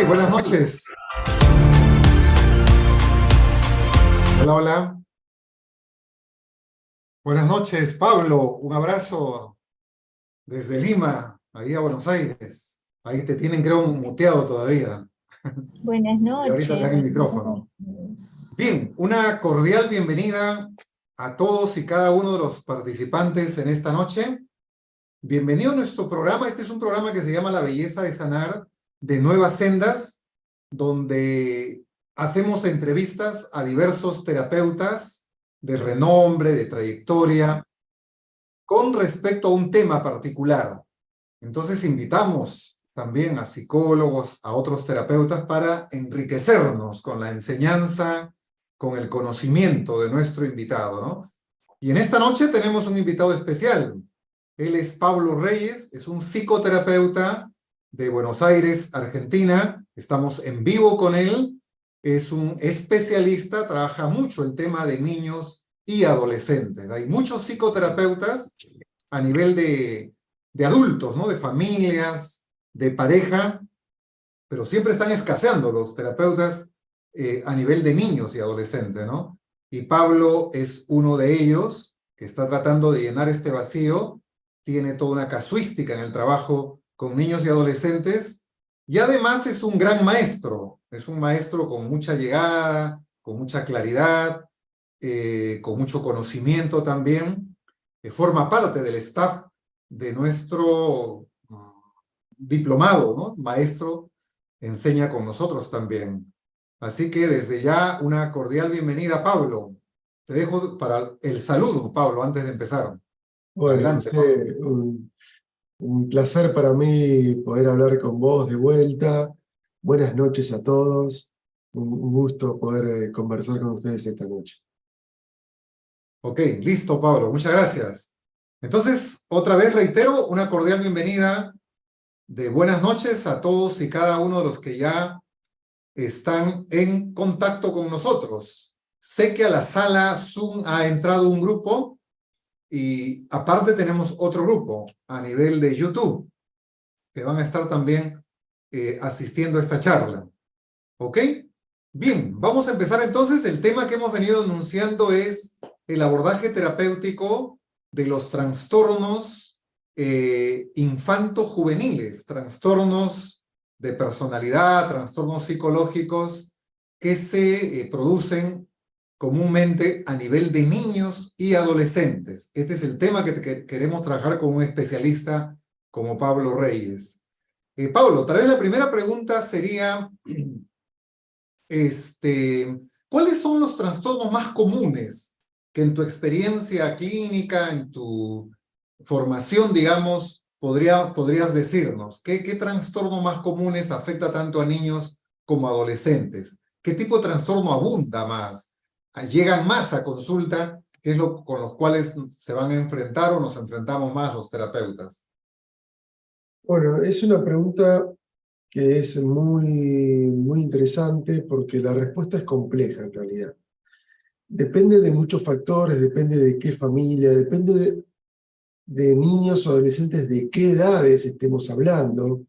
Buenas noches. Hola, hola. Buenas noches, Pablo. Un abrazo desde Lima, ahí a Buenos Aires. Ahí te tienen, creo, muteado todavía. Buenas Y ahorita te noches. dan el micrófono. Bien, una cordial bienvenida a todos y cada uno de los participantes en esta noche. Bienvenido a nuestro programa. Este es un programa que se llama La Belleza de Sanar, de Nuevas Sendas, donde hacemos entrevistas a diversos terapeutas de renombre, de trayectoria, con respecto a un tema particular. Entonces invitamos también a psicólogos, a otros terapeutas para enriquecernos con la enseñanza, con el conocimiento de nuestro invitado, ¿no? Y en esta noche tenemos un invitado especial. Él es Pablo Reyes, es un psicoterapeuta de Buenos Aires, Argentina. Estamos en vivo con él. Es un especialista, trabaja mucho el tema de niños y adolescentes. Hay muchos psicoterapeutas a nivel de adultos, ¿no? De familias, de pareja, pero siempre están escaseando los terapeutas a nivel de niños y adolescentes, ¿no? Y Pablo es uno de ellos que está tratando de llenar este vacío, tiene toda una casuística en el trabajo con niños y adolescentes, y además es un gran maestro, es un maestro con mucha llegada, con mucha claridad, con mucho conocimiento también, forma parte del staff de nuestro diplomado, ¿no? Maestro, enseña con nosotros también. Así que desde ya una cordial bienvenida, Pablo. Te dejo para el saludo, Pablo, antes de empezar. Bueno, Adelante. José, un placer para mí poder hablar con vos de vuelta. Buenas noches a todos. Un gusto poder conversar con ustedes esta noche. Ok, listo, Pablo. Muchas gracias. Entonces, otra vez reitero, una cordial bienvenida de buenas noches a todos y cada uno de los que ya están en contacto con nosotros. Sé que a la sala Zoom ha entrado un grupo y aparte tenemos otro grupo a nivel de YouTube que van a estar también asistiendo a esta charla. ¿Ok? Bien, vamos a empezar entonces. El tema que hemos venido anunciando es el abordaje terapéutico de los trastornos infanto-juveniles, trastornos de personalidad, trastornos psicológicos que se producen comúnmente a nivel de niños y adolescentes. Este es el tema que queremos trabajar con un especialista como Pablo Reyes. Pablo, tal vez la primera pregunta sería, ¿cuáles son los trastornos más comunes que en tu experiencia clínica, en tu formación, digamos, podrías decirnos? ¿Qué trastorno más comunes afecta tanto a niños como a adolescentes? ¿Qué tipo de trastorno abunda más? ¿Llegan más a consulta? ¿Qué es lo con los cuales se van a enfrentar o nos enfrentamos más los terapeutas? Bueno, es una pregunta que es muy interesante porque la respuesta es compleja en realidad. Depende de muchos factores, depende de qué familia, depende de niños o adolescentes de qué edades estemos hablando.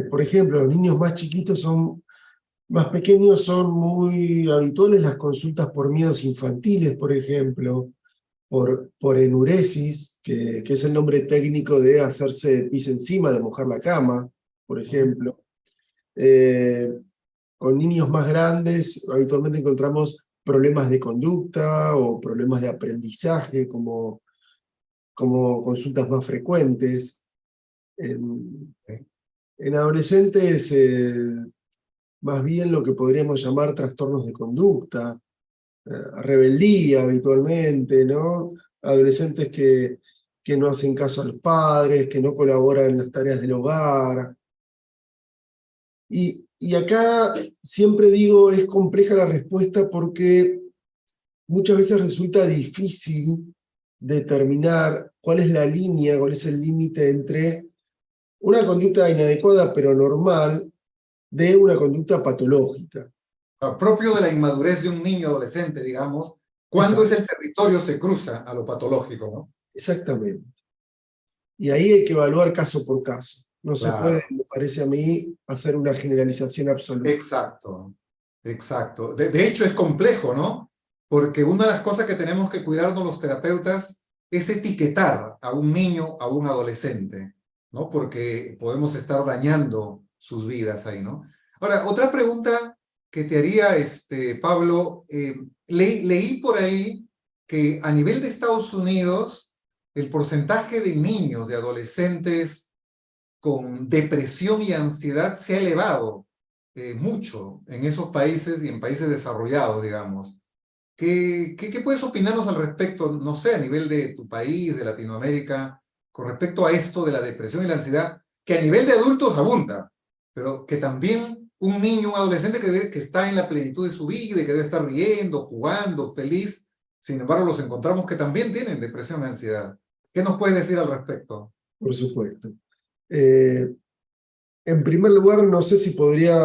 Por ejemplo, los niños más chiquitos más pequeños son muy habituales las consultas por miedos infantiles, por ejemplo, por enuresis, que es el nombre técnico de hacerse pis encima, de mojar la cama, por ejemplo. Con niños más grandes habitualmente encontramos problemas de conducta o problemas de aprendizaje como consultas más frecuentes. En adolescentes, más bien lo que podríamos llamar trastornos de conducta, rebeldía habitualmente, ¿no? Adolescentes que no hacen caso a los padres, que no colaboran en las tareas del hogar. Y acá siempre digo, es compleja la respuesta porque muchas veces resulta difícil determinar cuál es la línea, cuál es el límite entre una conducta inadecuada pero normal de una conducta patológica. Propio de la inmadurez de un niño adolescente, digamos, cuando es el territorio se cruza a lo patológico, ¿no? Exactamente. Y ahí hay que evaluar caso por caso. No se puede, Claro, me parece a mí, hacer una generalización absoluta. exacto, exacto. De hecho, es complejo, ¿no? Porque una de las cosas que tenemos que cuidarnos los terapeutas es etiquetar a un niño, a un adolescente, ¿no? Porque podemos estar dañando sus vidas ahí, ¿no? Ahora, otra pregunta que te haría, Pablo, leí por ahí que a nivel de Estados Unidos, el porcentaje de niños, de adolescentes con depresión y ansiedad se ha elevado mucho en esos países y en países desarrollados, digamos. ¿Qué puedes opinarnos al respecto, no sé, a nivel de tu país, de Latinoamérica, con respecto a esto de la depresión y la ansiedad, que a nivel de adultos abunda, pero que también un niño, un adolescente que está en la plenitud de su vida y que debe estar riendo, jugando, feliz, sin embargo los encontramos que también tienen depresión y ansiedad? ¿Qué nos puedes decir al respecto? Por supuesto. En primer lugar, no sé si podría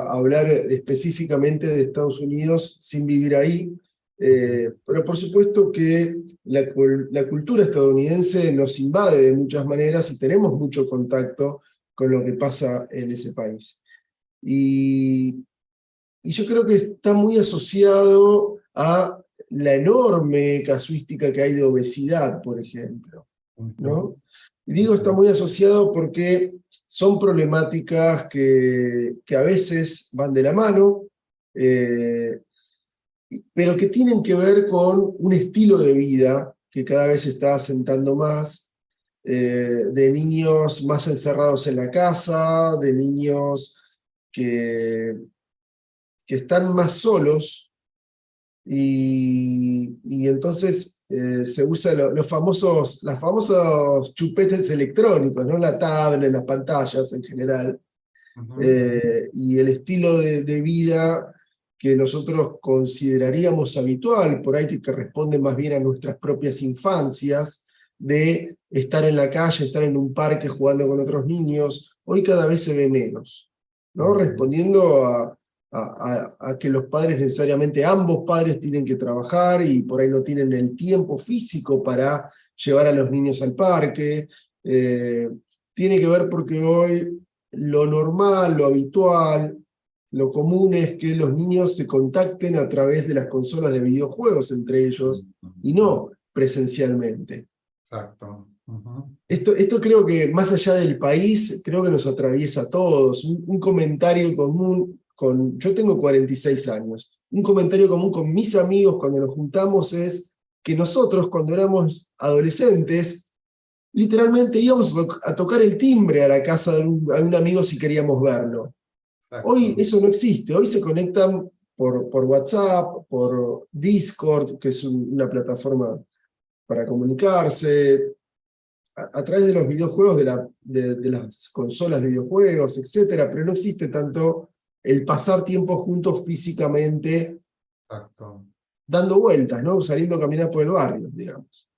hablar específicamente de Estados Unidos sin vivir ahí, pero por supuesto que la cultura estadounidense nos invade de muchas maneras y tenemos mucho contacto con lo que pasa en ese país. Y, y yo creo que está muy asociado a la enorme casuística que hay de obesidad, por ejemplo, ¿no? Y digo está muy asociado porque son problemáticas que a veces van de la mano, pero que tienen que ver con un estilo de vida que cada vez se está asentando más, de niños más encerrados en la casa, de niños que, que están más solos, y entonces se usa los famosos chupetes electrónicos, ¿no? La tablet, las pantallas en general, y el estilo de vida que nosotros consideraríamos habitual, por ahí que responde más bien a nuestras propias infancias, de estar en la calle, estar en un parque jugando con otros niños, hoy cada vez se ve menos, ¿no? Respondiendo a que los padres necesariamente, ambos padres tienen que trabajar y por ahí no tienen el tiempo físico para llevar a los niños al parque. Tiene que ver porque hoy lo normal, lo habitual, lo común es que los niños se contacten a través de las consolas de videojuegos entre ellos y no presencialmente. Exacto. Esto creo que más allá del país, creo que nos atraviesa a todos. Un comentario común yo tengo 46 años, un comentario común con mis amigos cuando nos juntamos es que nosotros cuando éramos adolescentes, literalmente íbamos a tocar el timbre a la casa de un amigo si queríamos verlo. Hoy Exacto. eso no existe, hoy se conectan por WhatsApp, por Discord, que es una plataforma para comunicarse, a través de los videojuegos, de las consolas de videojuegos, etcétera, pero no existe tanto el pasar tiempo juntos físicamente, Exacto. dando vueltas, ¿no? Saliendo a caminar por el barrio, digamos.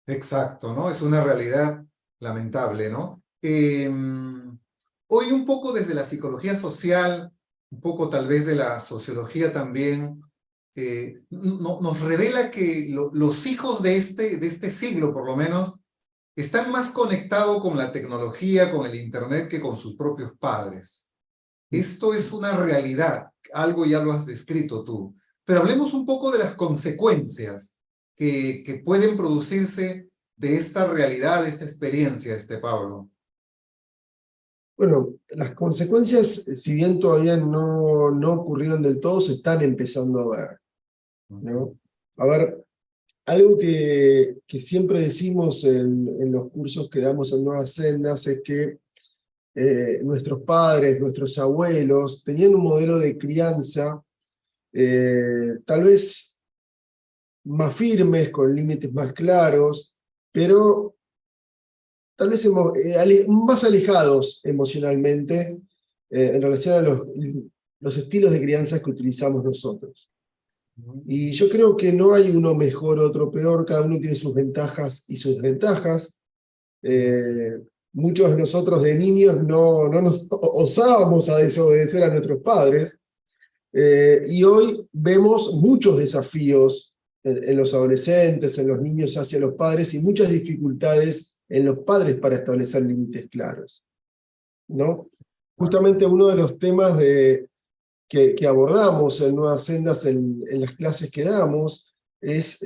Exacto, ¿no? Es una realidad lamentable, ¿no? Hoy un poco desde la psicología social, un poco tal vez de la sociología también, nos revela que los hijos de este siglo, por lo menos, están más conectados con la tecnología, con el Internet, que con sus propios padres. Esto es una realidad, algo ya lo has descrito tú. Pero hablemos un poco de las consecuencias que pueden producirse de esta realidad, de esta experiencia, Pablo. Bueno, las consecuencias, si bien todavía no ocurrieron del todo, se están empezando a ver, ¿no? A ver, algo que siempre decimos en los cursos que damos en Nuevas Sendas es que nuestros padres, nuestros abuelos, tenían un modelo de crianza tal vez más firmes, con límites más claros, pero tal vez más alejados emocionalmente en relación a los estilos de crianza que utilizamos nosotros. Y yo creo que no hay uno mejor, otro peor, cada uno tiene sus ventajas y sus desventajas. Muchos de nosotros de niños no nos osábamos a desobedecer a nuestros padres, y hoy vemos muchos desafíos en los adolescentes, en los niños hacia los padres y muchas dificultades en los padres para establecer límites claros, ¿no? Justamente uno de los temas que abordamos en Nuevas Sendas en las clases que damos es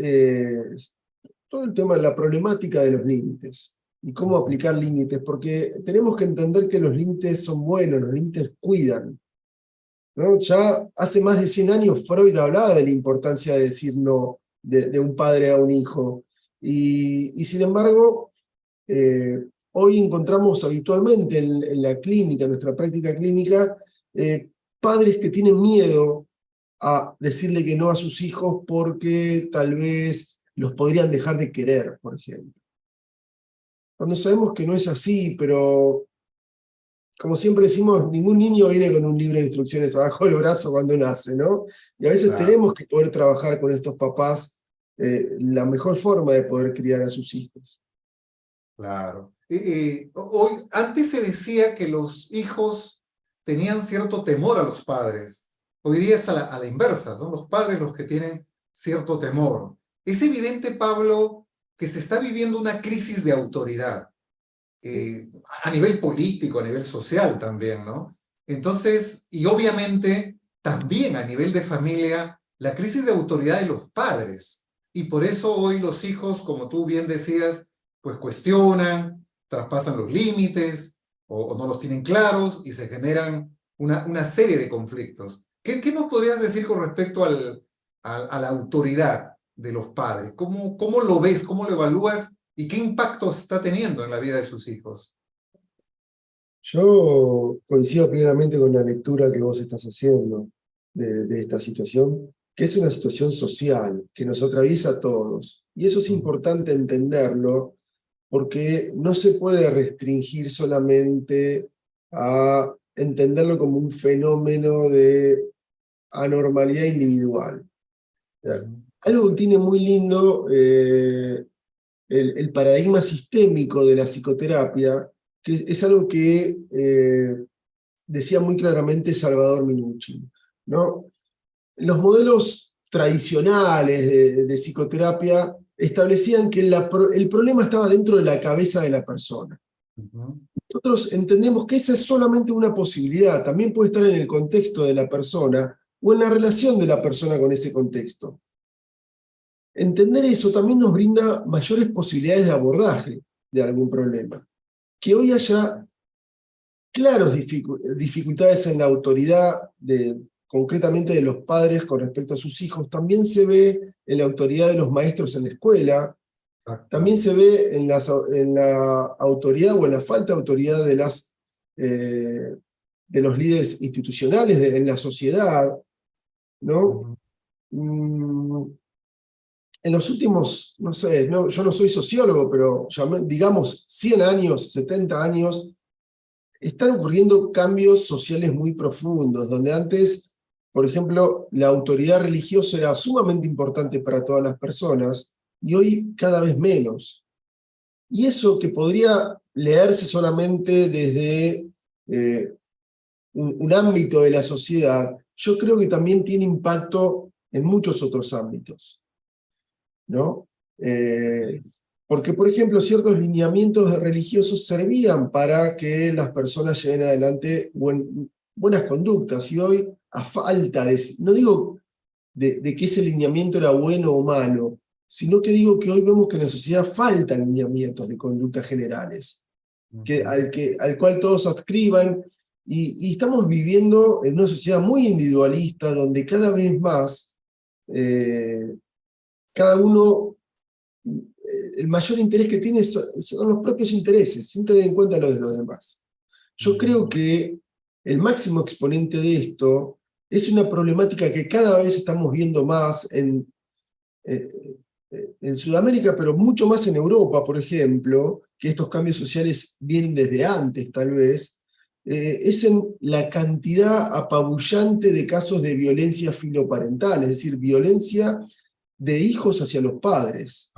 todo el tema de la problemática de los límites y cómo aplicar límites, porque tenemos que entender que los límites son buenos, los límites cuidan, ¿no? Ya hace más de 100 años Freud hablaba de la importancia de decir no de un padre a un hijo, y sin embargo, hoy encontramos habitualmente en la clínica, en nuestra práctica clínica, padres que tienen miedo a decirle que no a sus hijos porque tal vez los podrían dejar de querer, por ejemplo. Cuando sabemos que no es así, pero como siempre decimos, ningún niño viene con un libro de instrucciones abajo del brazo cuando nace, ¿no? Y a veces Claro, tenemos que poder trabajar con estos papás la mejor forma de poder criar a sus hijos. claro. Hoy, antes se decía que los hijos tenían cierto temor a los padres. Hoy día es a la inversa, son los padres los que tienen cierto temor. Es evidente, Pablo, que se está viviendo una crisis de autoridad, a nivel político, a nivel social también, ¿no? Entonces, y obviamente también a nivel de familia, la crisis de autoridad de los padres. Y por eso hoy los hijos, como tú bien decías, pues cuestionan, traspasan los límites o no los tienen claros y se generan una serie de conflictos. ¿Qué nos podrías decir con respecto a la autoridad de los padres? ¿Cómo lo ves? ¿Cómo lo evalúas? ¿Y qué impacto está teniendo en la vida de sus hijos? Yo coincido plenamente con la lectura que vos estás haciendo de esta situación, que es una situación social, que nos atraviesa a todos. Y eso es importante entenderlo, porque no se puede restringir solamente a entenderlo como un fenómeno de anormalidad individual. Algo que tiene muy lindo el paradigma sistémico de la psicoterapia, que es algo que decía muy claramente Salvador Minucci, ¿no? Los modelos tradicionales de psicoterapia establecían que el problema estaba dentro de la cabeza de la persona. Nosotros entendemos que esa es solamente una posibilidad, también puede estar en el contexto de la persona o en la relación de la persona con ese contexto. Entender eso también nos brinda mayores posibilidades de abordaje de algún problema. Que hoy haya claras dificultades en la autoridad, concretamente de los padres con respecto a sus hijos, también se ve en la autoridad de los maestros en la escuela, también se ve en la autoridad o en la falta de autoridad de los líderes institucionales en la sociedad, ¿no? En los últimos, no sé, yo no soy sociólogo, pero digamos 100 años, 70 años, están ocurriendo cambios sociales muy profundos, donde antes, por ejemplo, la autoridad religiosa era sumamente importante para todas las personas, y hoy cada vez menos. Y eso que podría leerse solamente desde un ámbito de la sociedad, yo creo que también tiene impacto en muchos otros ámbitos, ¿no? Porque, por ejemplo, ciertos lineamientos religiosos servían para que las personas lleven adelante buenas conductas, y hoy, a falta no digo de que ese lineamiento era bueno o malo, sino que digo que hoy vemos que en la sociedad faltan lineamientos de conducta generales, al cual todos adscriban, y estamos viviendo en una sociedad muy individualista, donde cada vez más cada uno, el mayor interés que tiene son los propios intereses, sin tener en cuenta los de los demás. Yo creo que el máximo exponente de esto es una problemática que cada vez estamos viendo más en Sudamérica, pero mucho más en Europa, por ejemplo, que estos cambios sociales vienen desde antes, tal vez, es en la cantidad apabullante de casos de violencia filoparental, es decir, violencia de hijos hacia los padres.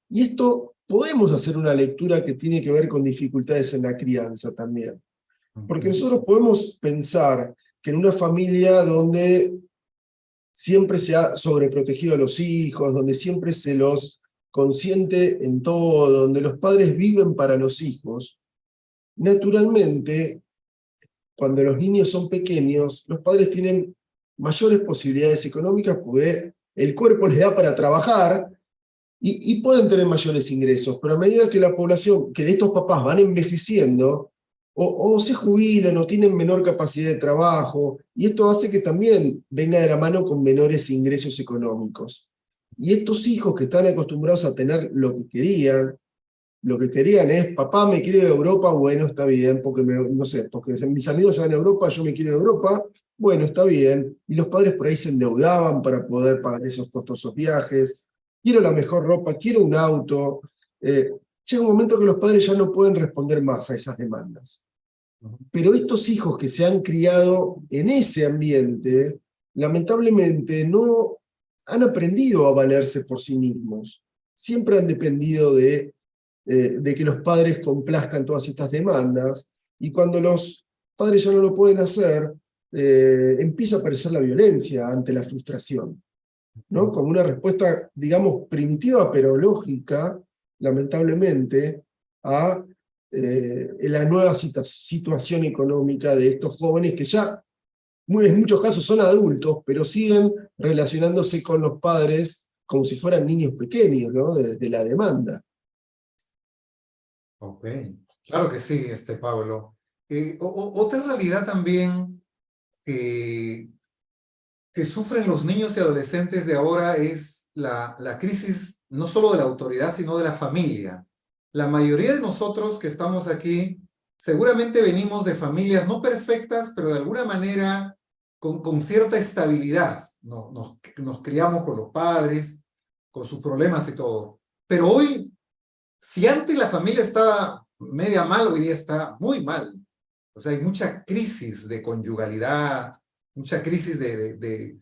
Y esto podemos hacer una lectura que tiene que ver con dificultades en la crianza también. Porque nosotros podemos pensar que en una familia donde siempre se ha sobreprotegido a los hijos, donde siempre se los consciente en todo, donde los padres viven para los hijos, naturalmente, cuando los niños son pequeños, los padres tienen mayores posibilidades económicas porque el cuerpo les da para trabajar y pueden tener mayores ingresos, pero a medida que la población, que estos papás van envejeciendo, o se jubilan o tienen menor capacidad de trabajo, y esto hace que también venga de la mano con menores ingresos económicos. Y estos hijos que están acostumbrados a tener lo que querían es, papá me quiere de Europa, bueno, está bien, porque no sé, porque mis amigos van a Europa, yo me quiero de Europa, bueno, está bien. Y los padres por ahí se endeudaban para poder pagar esos costosos viajes. Quiero la mejor ropa, quiero un auto. Llega un momento que los padres ya no pueden responder más a esas demandas. Pero estos hijos que se han criado en ese ambiente, lamentablemente no han aprendido a valerse por sí mismos. Siempre han dependido de que los padres complazcan todas estas demandas, y cuando los padres ya no lo pueden hacer, empieza a aparecer la violencia ante la frustración, ¿no? Como una respuesta, digamos, primitiva pero lógica, lamentablemente, a la nueva situación económica de estos jóvenes que ya, en muchos casos son adultos, pero siguen relacionándose con los padres como si fueran niños pequeños, ¿no? De la demanda. Ok, claro que sí, Pablo. Otra realidad también que, que sufren los niños y adolescentes de ahora es la crisis no solo de la autoridad, sino de la familia. La mayoría de nosotros que estamos aquí seguramente venimos de familias no perfectas, pero de alguna manera con cierta estabilidad. Nos criamos con los padres, con sus problemas y todo. Pero hoy, si antes la familia estaba media mal, hoy día está muy mal. O sea, hay mucha crisis de conyugalidad, mucha crisis de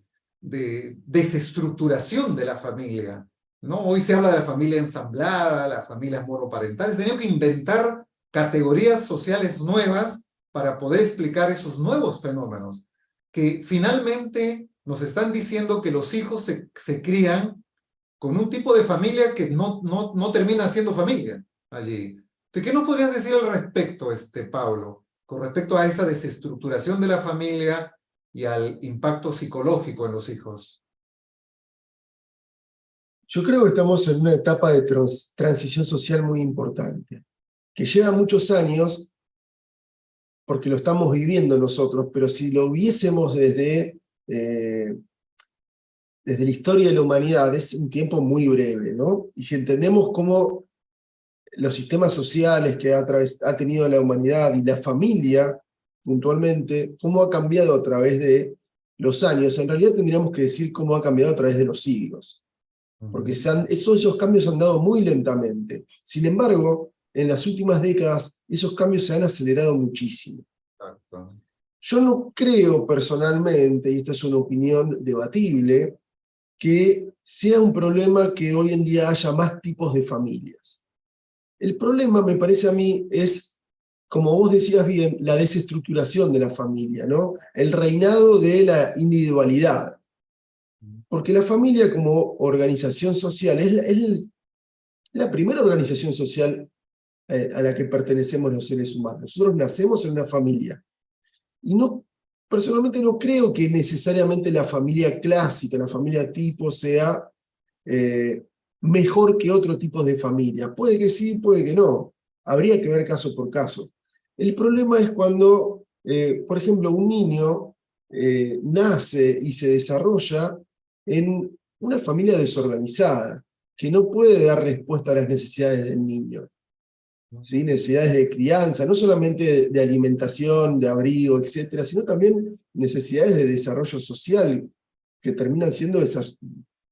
desestructuración de la familia, ¿no? Hoy se habla de la familia ensamblada, las familias monoparentales. Tenemos que inventar categorías sociales nuevas para poder explicar esos nuevos fenómenos, que finalmente nos están diciendo que los hijos se crían con un tipo de familia que no termina siendo familia allí. Entonces, ¿qué nos podrías decir al respecto, Pablo, con respecto a esa desestructuración de la familia y al impacto psicológico en los hijos? Yo creo que estamos en una etapa de transición social muy importante, que lleva muchos años porque lo estamos viviendo nosotros, pero si lo viésemos desde la historia de la humanidad, es un tiempo muy breve, ¿no? Y si entendemos cómo los sistemas sociales que ha tenido la humanidad y la familia, puntualmente, cómo ha cambiado a través de los años, en realidad tendríamos que decir cómo ha cambiado a través de los siglos, porque esos cambios se han dado muy lentamente. Sin embargo, en las últimas décadas, esos cambios se han acelerado muchísimo. Exacto. Yo no creo personalmente, y esta es una opinión debatible, que sea un problema que hoy en día haya más tipos de familias. El problema, me parece a mí, es, como vos decías bien, la desestructuración de la familia, ¿no? El reinado de la individualidad. Porque la familia como organización social es la primera organización social a la que pertenecemos los seres humanos. Nosotros nacemos en una familia. Y personalmente no creo que necesariamente la familia clásica, la familia tipo, sea mejor que otro tipo de familia. Puede que sí, puede que no. Habría que ver caso por caso. El problema es cuando, por ejemplo, un niño nace y se desarrolla en una familia desorganizada, que no puede dar respuesta a las necesidades del niño. ¿Sí? Necesidades de crianza, no solamente de alimentación, de abrigo, etcétera, sino también necesidades de desarrollo social, que terminan siendo esas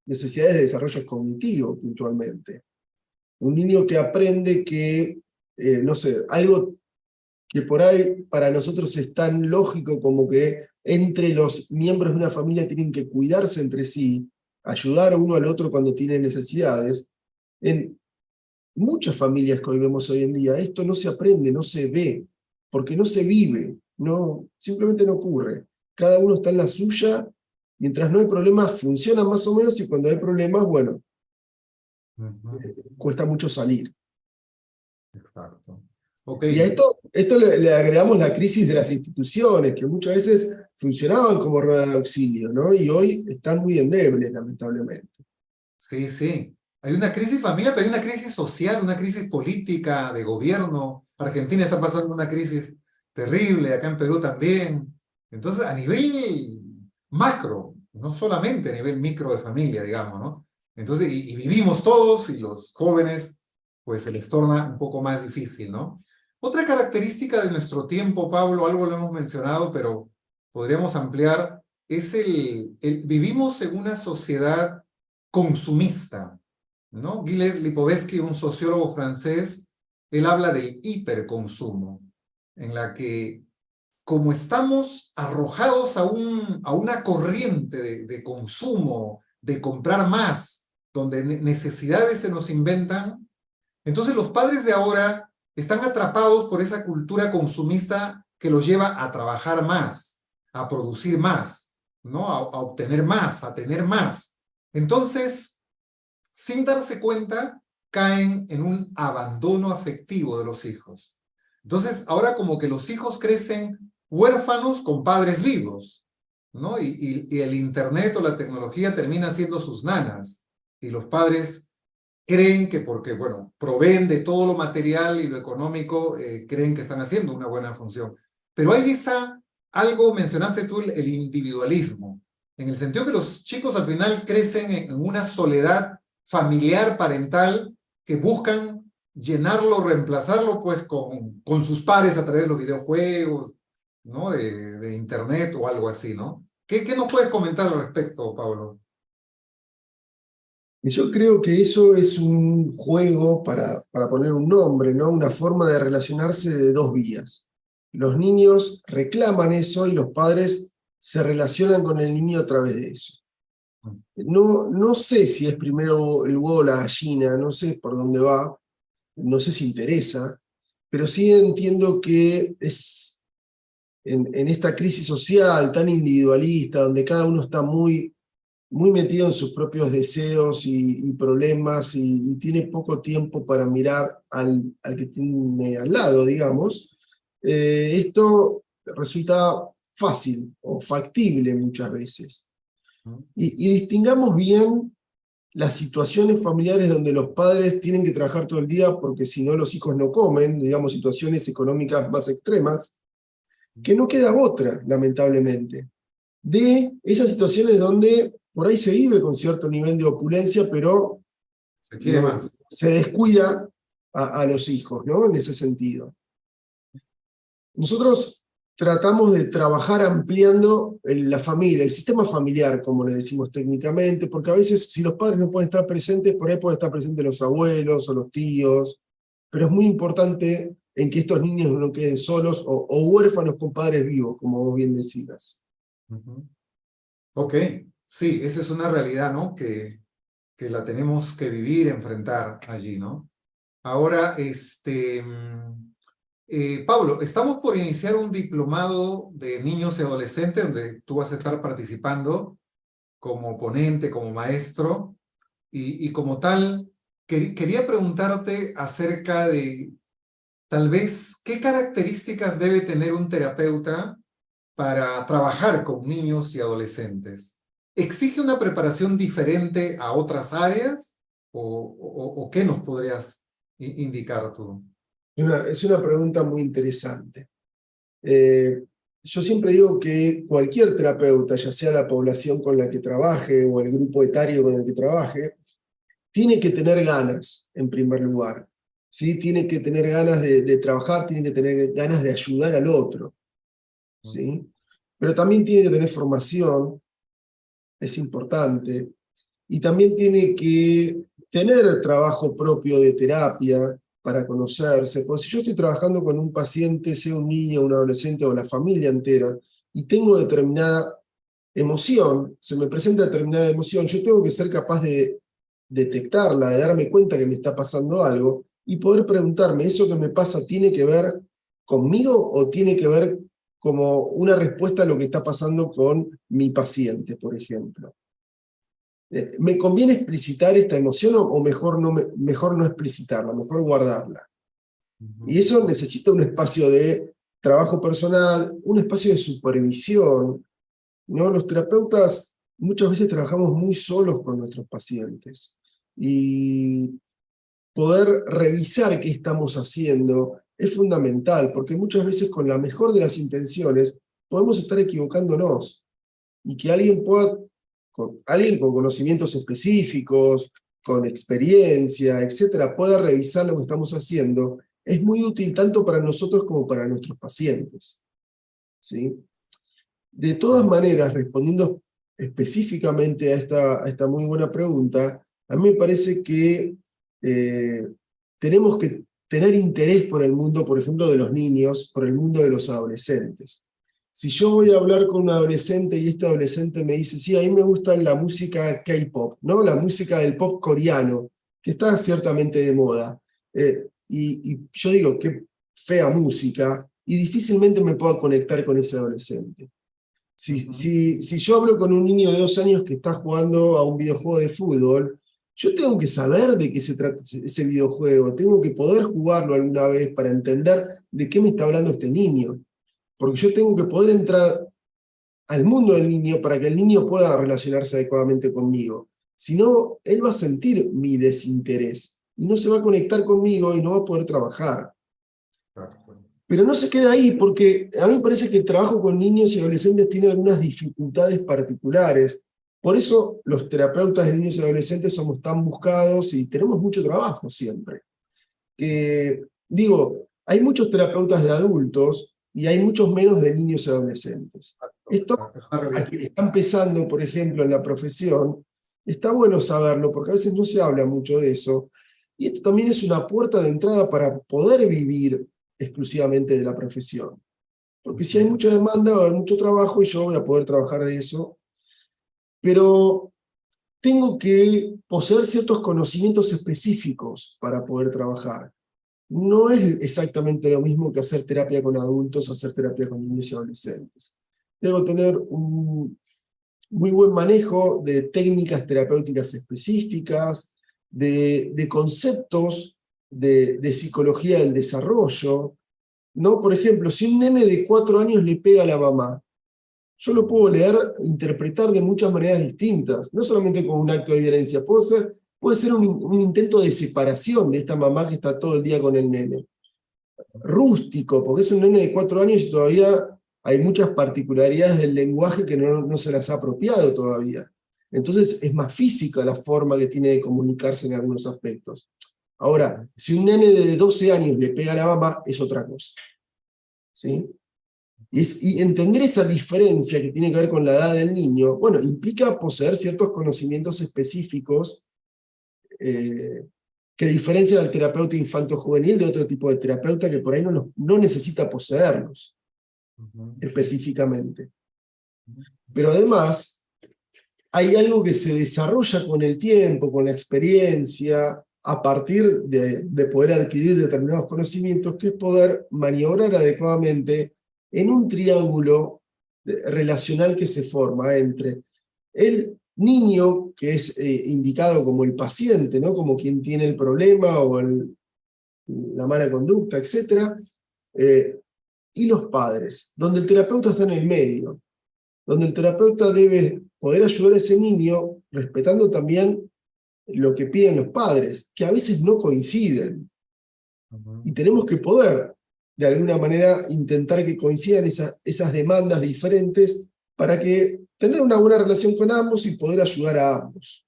necesidades de desarrollo cognitivo, puntualmente. Un niño que aprende que, no sé, algo que por ahí para nosotros es tan lógico como que entre los miembros de una familia tienen que cuidarse entre sí, ayudar uno al otro cuando tiene necesidades. En muchas familias que hoy vemos hoy en día, esto no se aprende, no se ve, porque no se vive, simplemente no ocurre. Cada uno está en la suya, mientras no hay problemas funcionan más o menos, y cuando hay problemas, bueno, Ujú. Cuesta mucho salir. Exacto. Ok, Y a esto le agregamos la crisis de las instituciones, que muchas veces funcionaban como rueda de auxilio, ¿no? Y hoy están muy endebles, lamentablemente. sí, sí. Hay una crisis familiar, pero hay una crisis social, una crisis política, de gobierno. Argentina está pasando una crisis terrible, acá en Perú también. Entonces, a nivel macro, no solamente a nivel micro de familia, digamos, ¿no? Entonces, y vivimos todos y los jóvenes, pues se les torna un poco más difícil, ¿no? Otra característica de nuestro tiempo, Pablo, algo lo hemos mencionado, pero podríamos ampliar, es vivimos en una sociedad consumista, ¿no? Gilles Lipovetsky, un sociólogo francés, él habla del hiperconsumo, en la que como estamos arrojados a una corriente de consumo, de comprar más, donde necesidades se nos inventan, entonces los padres de ahora están atrapados por esa cultura consumista que los lleva a trabajar más, a producir más, ¿no? A obtener más, a tener más. Entonces, sin darse cuenta, caen en un abandono afectivo de los hijos. Entonces, ahora como que los hijos crecen huérfanos con padres vivos, ¿no? Y el internet o la tecnología termina siendo sus nanas, y los padres creen que porque, bueno, proveen de todo lo material y lo económico, creen que están haciendo una buena función. Pero hay algo mencionaste tú, el individualismo, en el sentido que los chicos al final crecen en una soledad familiar, parental, que buscan llenarlo, reemplazarlo, pues, con sus pares a través de los videojuegos, ¿no? De internet o algo así, ¿no? ¿Qué nos puedes comentar al respecto, Pablo? Y yo creo que eso es un juego para poner un nombre, ¿no? Una forma de relacionarse de dos vías. Los niños reclaman eso y los padres se relacionan con el niño a través de eso. No sé si es primero el huevo o la gallina, no sé por dónde va, no sé si interesa, pero sí entiendo que es en esta crisis social tan individualista, donde cada uno está muy metido en sus propios deseos y problemas y tiene poco tiempo para mirar al que tiene al lado, digamos, esto resulta fácil o factible muchas veces. Y distingamos bien las situaciones familiares donde los padres tienen que trabajar todo el día porque si no los hijos no comen, digamos situaciones económicas más extremas, que no queda otra, lamentablemente, de esas situaciones donde por ahí se vive con cierto nivel de opulencia, pero Se quiere no, más. se descuida a los hijos, ¿no? En ese sentido. Nosotros tratamos de trabajar ampliando la familia, el sistema familiar, como le decimos técnicamente, porque a veces si los padres no pueden estar presentes, por ahí pueden estar presentes los abuelos o los tíos, pero es muy importante en que estos niños no queden solos o huérfanos con padres vivos, como vos bien decías. Ujú. Ok, sí, esa es una realidad, ¿no? Que la tenemos que vivir, enfrentar allí, ¿no? Ahora, Pablo, estamos por iniciar un diplomado de niños y adolescentes donde tú vas a estar participando como ponente, como maestro, y como tal, quería preguntarte acerca de, tal vez, ¿qué características debe tener un terapeuta para trabajar con niños y adolescentes? ¿Exige una preparación diferente a otras áreas? ¿O qué nos podrías indicar tú? Es una pregunta muy interesante. Yo siempre digo que cualquier terapeuta, ya sea la población con la que trabaje o el grupo etario con el que trabaje, tiene que tener ganas, en primer lugar. ¿Sí? Tiene que tener ganas de trabajar, tiene que tener ganas de ayudar al otro. ¿Sí? Pero también tiene que tener formación, es importante. Y también tiene que tener trabajo propio de terapia para conocerse. Porque si yo estoy trabajando con un paciente, sea un niño, un adolescente o la familia entera, y tengo determinada emoción, se me presenta determinada emoción, yo tengo que ser capaz de detectarla, de darme cuenta que me está pasando algo y poder preguntarme, ¿eso que me pasa tiene que ver conmigo o tiene que ver como una respuesta a lo que está pasando con mi paciente, por ejemplo? ¿Me conviene explicitar esta emoción o mejor no explicitarla, mejor guardarla? Y eso necesita un espacio de trabajo personal, un espacio de supervisión, ¿no? Los terapeutas muchas veces trabajamos muy solos con nuestros pacientes. Y poder revisar qué estamos haciendo es fundamental, porque muchas veces con la mejor de las intenciones podemos estar equivocándonos. Y que alguien con conocimientos específicos, con experiencia, etcétera, pueda revisar lo que estamos haciendo, es muy útil tanto para nosotros como para nuestros pacientes, ¿sí? De todas maneras, respondiendo específicamente a esta muy buena pregunta, a mí me parece que tenemos que tener interés por el mundo, por ejemplo, de los niños, por el mundo de los adolescentes. Si yo voy a hablar con un adolescente y este adolescente me dice, sí, a mí me gusta la música K-pop, ¿no? La música del pop coreano, que está ciertamente de moda. Y yo digo, qué fea música, y difícilmente me puedo conectar con ese adolescente. Si yo hablo con un niño de 2 años que está jugando a un videojuego de fútbol, yo tengo que saber de qué se trata ese videojuego, tengo que poder jugarlo alguna vez para entender de qué me está hablando este niño. Porque yo tengo que poder entrar al mundo del niño para que el niño pueda relacionarse adecuadamente conmigo. Si no, él va a sentir mi desinterés y no se va a conectar conmigo y no va a poder trabajar. Pero no se queda ahí, porque a mí me parece que el trabajo con niños y adolescentes tiene algunas dificultades particulares. Por eso los terapeutas de niños y adolescentes somos tan buscados y tenemos mucho trabajo siempre. Digo, hay muchos terapeutas de adultos y hay muchos menos de niños y adolescentes. Esto, a quienes están empezando, por ejemplo, en la profesión, está bueno saberlo, porque a veces no se habla mucho de eso. Y esto también es una puerta de entrada para poder vivir exclusivamente de la profesión. Porque si hay mucha demanda, va a haber mucho trabajo y yo voy a poder trabajar de eso. Pero tengo que poseer ciertos conocimientos específicos para poder trabajar. No es exactamente lo mismo que hacer terapia con adultos, hacer terapia con niños y adolescentes. Debo tener un muy buen manejo de técnicas terapéuticas específicas, de conceptos de psicología del desarrollo, ¿no? Por ejemplo, si un nene de 4 años le pega a la mamá, yo lo puedo leer, interpretar de muchas maneras distintas, no solamente como un acto de violencia, puede ser un intento de separación de esta mamá que está todo el día con el nene. Rústico, porque es un nene de 4 años y todavía hay muchas particularidades del lenguaje que no se las ha apropiado todavía. Entonces es más física la forma que tiene de comunicarse en algunos aspectos. Ahora, si un nene de 12 años le pega a la mamá, es otra cosa, ¿sí? Y entender esa diferencia que tiene que ver con la edad del niño, bueno, implica poseer ciertos conocimientos específicos que diferencia al terapeuta infanto-juvenil de otro tipo de terapeuta que por ahí no necesita poseerlos específicamente. Pero además, hay algo que se desarrolla con el tiempo, con la experiencia, a partir de poder adquirir determinados conocimientos, que es poder maniobrar adecuadamente en un triángulo relacional que se forma entre el niño, que es indicado como el paciente, ¿no? Como quien tiene el problema o la mala conducta, etc., y los padres, donde el terapeuta está en el medio, donde el terapeuta debe poder ayudar a ese niño respetando también lo que piden los padres, que a veces no coinciden. Y tenemos que poder, de alguna manera, intentar que coincidan esas demandas diferentes para que tener una buena relación con ambos y poder ayudar a ambos.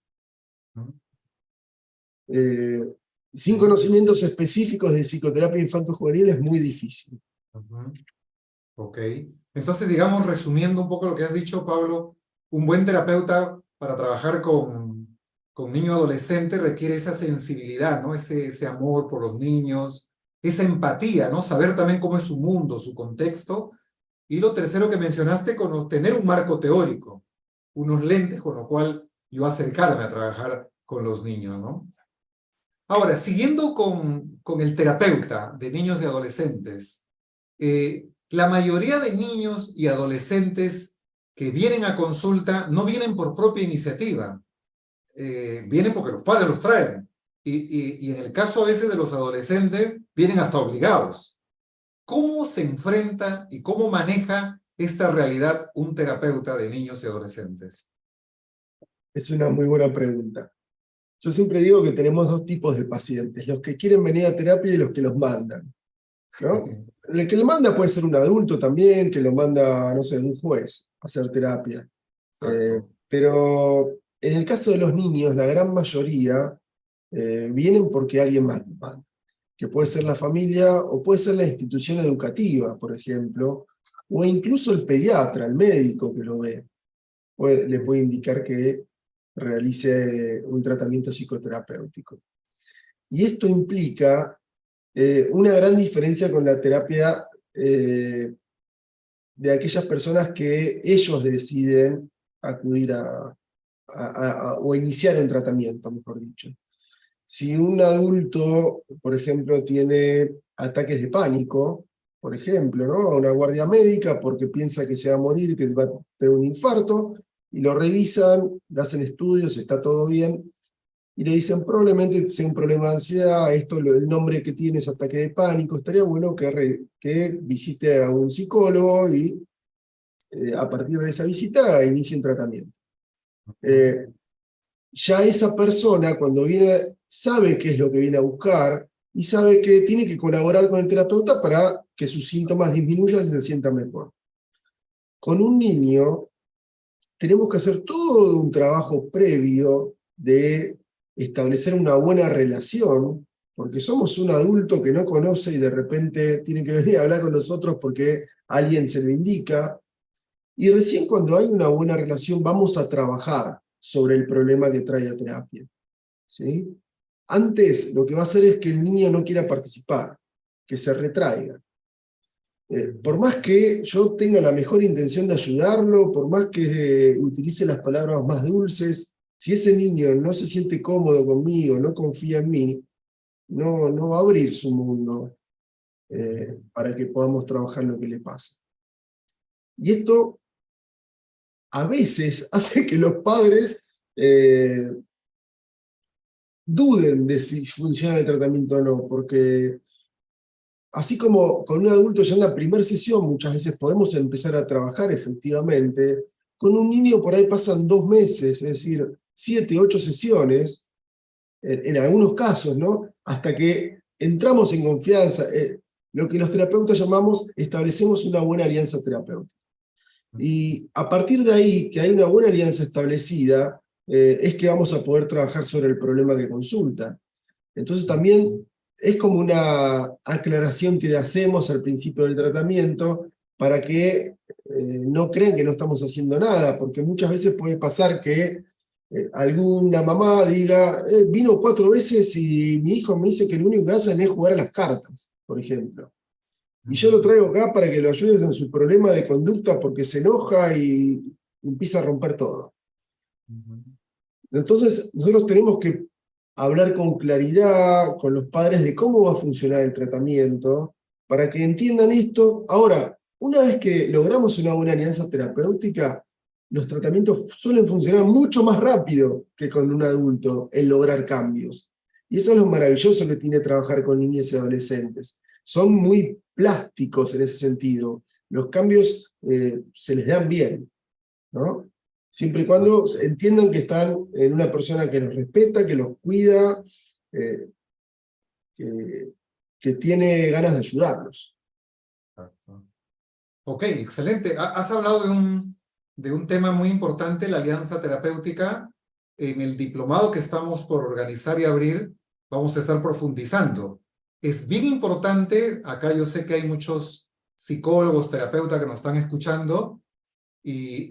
Sin conocimientos específicos de psicoterapia infanto-juvenil es muy difícil. Ok. Entonces, digamos, resumiendo un poco lo que has dicho, Pablo, un buen terapeuta para trabajar con niño adolescente requiere esa sensibilidad, ¿no? Ese amor por los niños, esa empatía, ¿no? Saber también cómo es su mundo, su contexto. Y lo tercero que mencionaste, con tener un marco teórico, unos lentes con lo cual yo acercarme a trabajar con los niños, ¿no? Ahora, siguiendo con el terapeuta de niños y adolescentes, la mayoría de niños y adolescentes que vienen a consulta no vienen por propia iniciativa, vienen porque los padres los traen. Y en el caso a veces de los adolescentes, vienen hasta obligados. ¿Cómo se enfrenta y cómo maneja esta realidad un terapeuta de niños y adolescentes? Es una muy buena pregunta. Yo siempre digo que tenemos dos tipos de pacientes, los que quieren venir a terapia y los que los mandan, ¿no? Sí, El que lo manda puede ser un adulto también, que lo manda, no sé, un juez a hacer terapia. exacto. Pero en el caso de los niños, la gran mayoría vienen porque alguien más los manda, que puede ser la familia o puede ser la institución educativa, por ejemplo, o incluso el pediatra, el médico que lo ve, le puede indicar que realice un tratamiento psicoterapéutico. Y esto implica una gran diferencia con la terapia de aquellas personas que ellos deciden acudir o iniciar un tratamiento, mejor dicho. Si un adulto, por ejemplo, tiene ataques de pánico, por ejemplo, ¿no? A una guardia médica porque piensa que se va a morir, que va a tener un infarto, y lo revisan, le hacen estudios, está todo bien, y le dicen probablemente sea un problema de ansiedad, esto, el nombre que tiene es ataque de pánico, estaría bueno que visite a un psicólogo y a partir de esa visita inicie un tratamiento. Ya esa persona cuando viene sabe qué es lo que viene a buscar y sabe que tiene que colaborar con el terapeuta para que sus síntomas disminuyan y se sienta mejor. Con un niño tenemos que hacer todo un trabajo previo de establecer una buena relación, porque somos un adulto que no conoce y de repente tiene que venir a hablar con nosotros porque alguien se lo indica. Y recién cuando hay una buena relación vamos a trabajar sobre el problema que trae a terapia, ¿sí? Antes lo que va a hacer es que el niño no quiera participar, que se retraiga. Por más que yo tenga la mejor intención de ayudarlo, por más que utilice las palabras más dulces, si ese niño no se siente cómodo conmigo, no confía en mí, no va a abrir su mundo para que podamos trabajar lo que le pasa. Y esto a veces hace que los padres duden de si funciona el tratamiento o no, porque así como con un adulto ya en la primera sesión muchas veces podemos empezar a trabajar efectivamente, con un niño por ahí pasan 2 meses, es decir, 7, 8 sesiones, en algunos casos, ¿no? Hasta que entramos en confianza, lo que los terapeutas llamamos, establecemos una buena alianza terapéutica. Y a partir de ahí, que hay una buena alianza establecida, es que vamos a poder trabajar sobre el problema que consulta. Entonces también es como una aclaración que hacemos al principio del tratamiento para que no crean que no estamos haciendo nada, porque muchas veces puede pasar que alguna mamá diga, vino 4 veces y mi hijo me dice que lo único que hacen es jugar a las cartas, por ejemplo. Y yo lo traigo acá para que lo ayudes en su problema de conducta porque se enoja y empieza a romper todo. Entonces, nosotros tenemos que hablar con claridad con los padres de cómo va a funcionar el tratamiento para que entiendan esto. Ahora, una vez que logramos una buena alianza terapéutica, los tratamientos suelen funcionar mucho más rápido que con un adulto en lograr cambios. Y eso es lo maravilloso que tiene trabajar con niños y adolescentes. Son muy plásticos en ese sentido. Los cambios se les dan bien, ¿no? Siempre y cuando entiendan que están en una persona que los respeta, que los cuida, eh, que tiene ganas de ayudarlos. Exacto. Ok, excelente. Has hablado de un tema muy importante, la alianza terapéutica. En el diplomado que estamos por organizar y abrir, vamos a estar profundizando. Es bien importante, acá yo sé que hay muchos psicólogos, terapeutas que nos están escuchando, y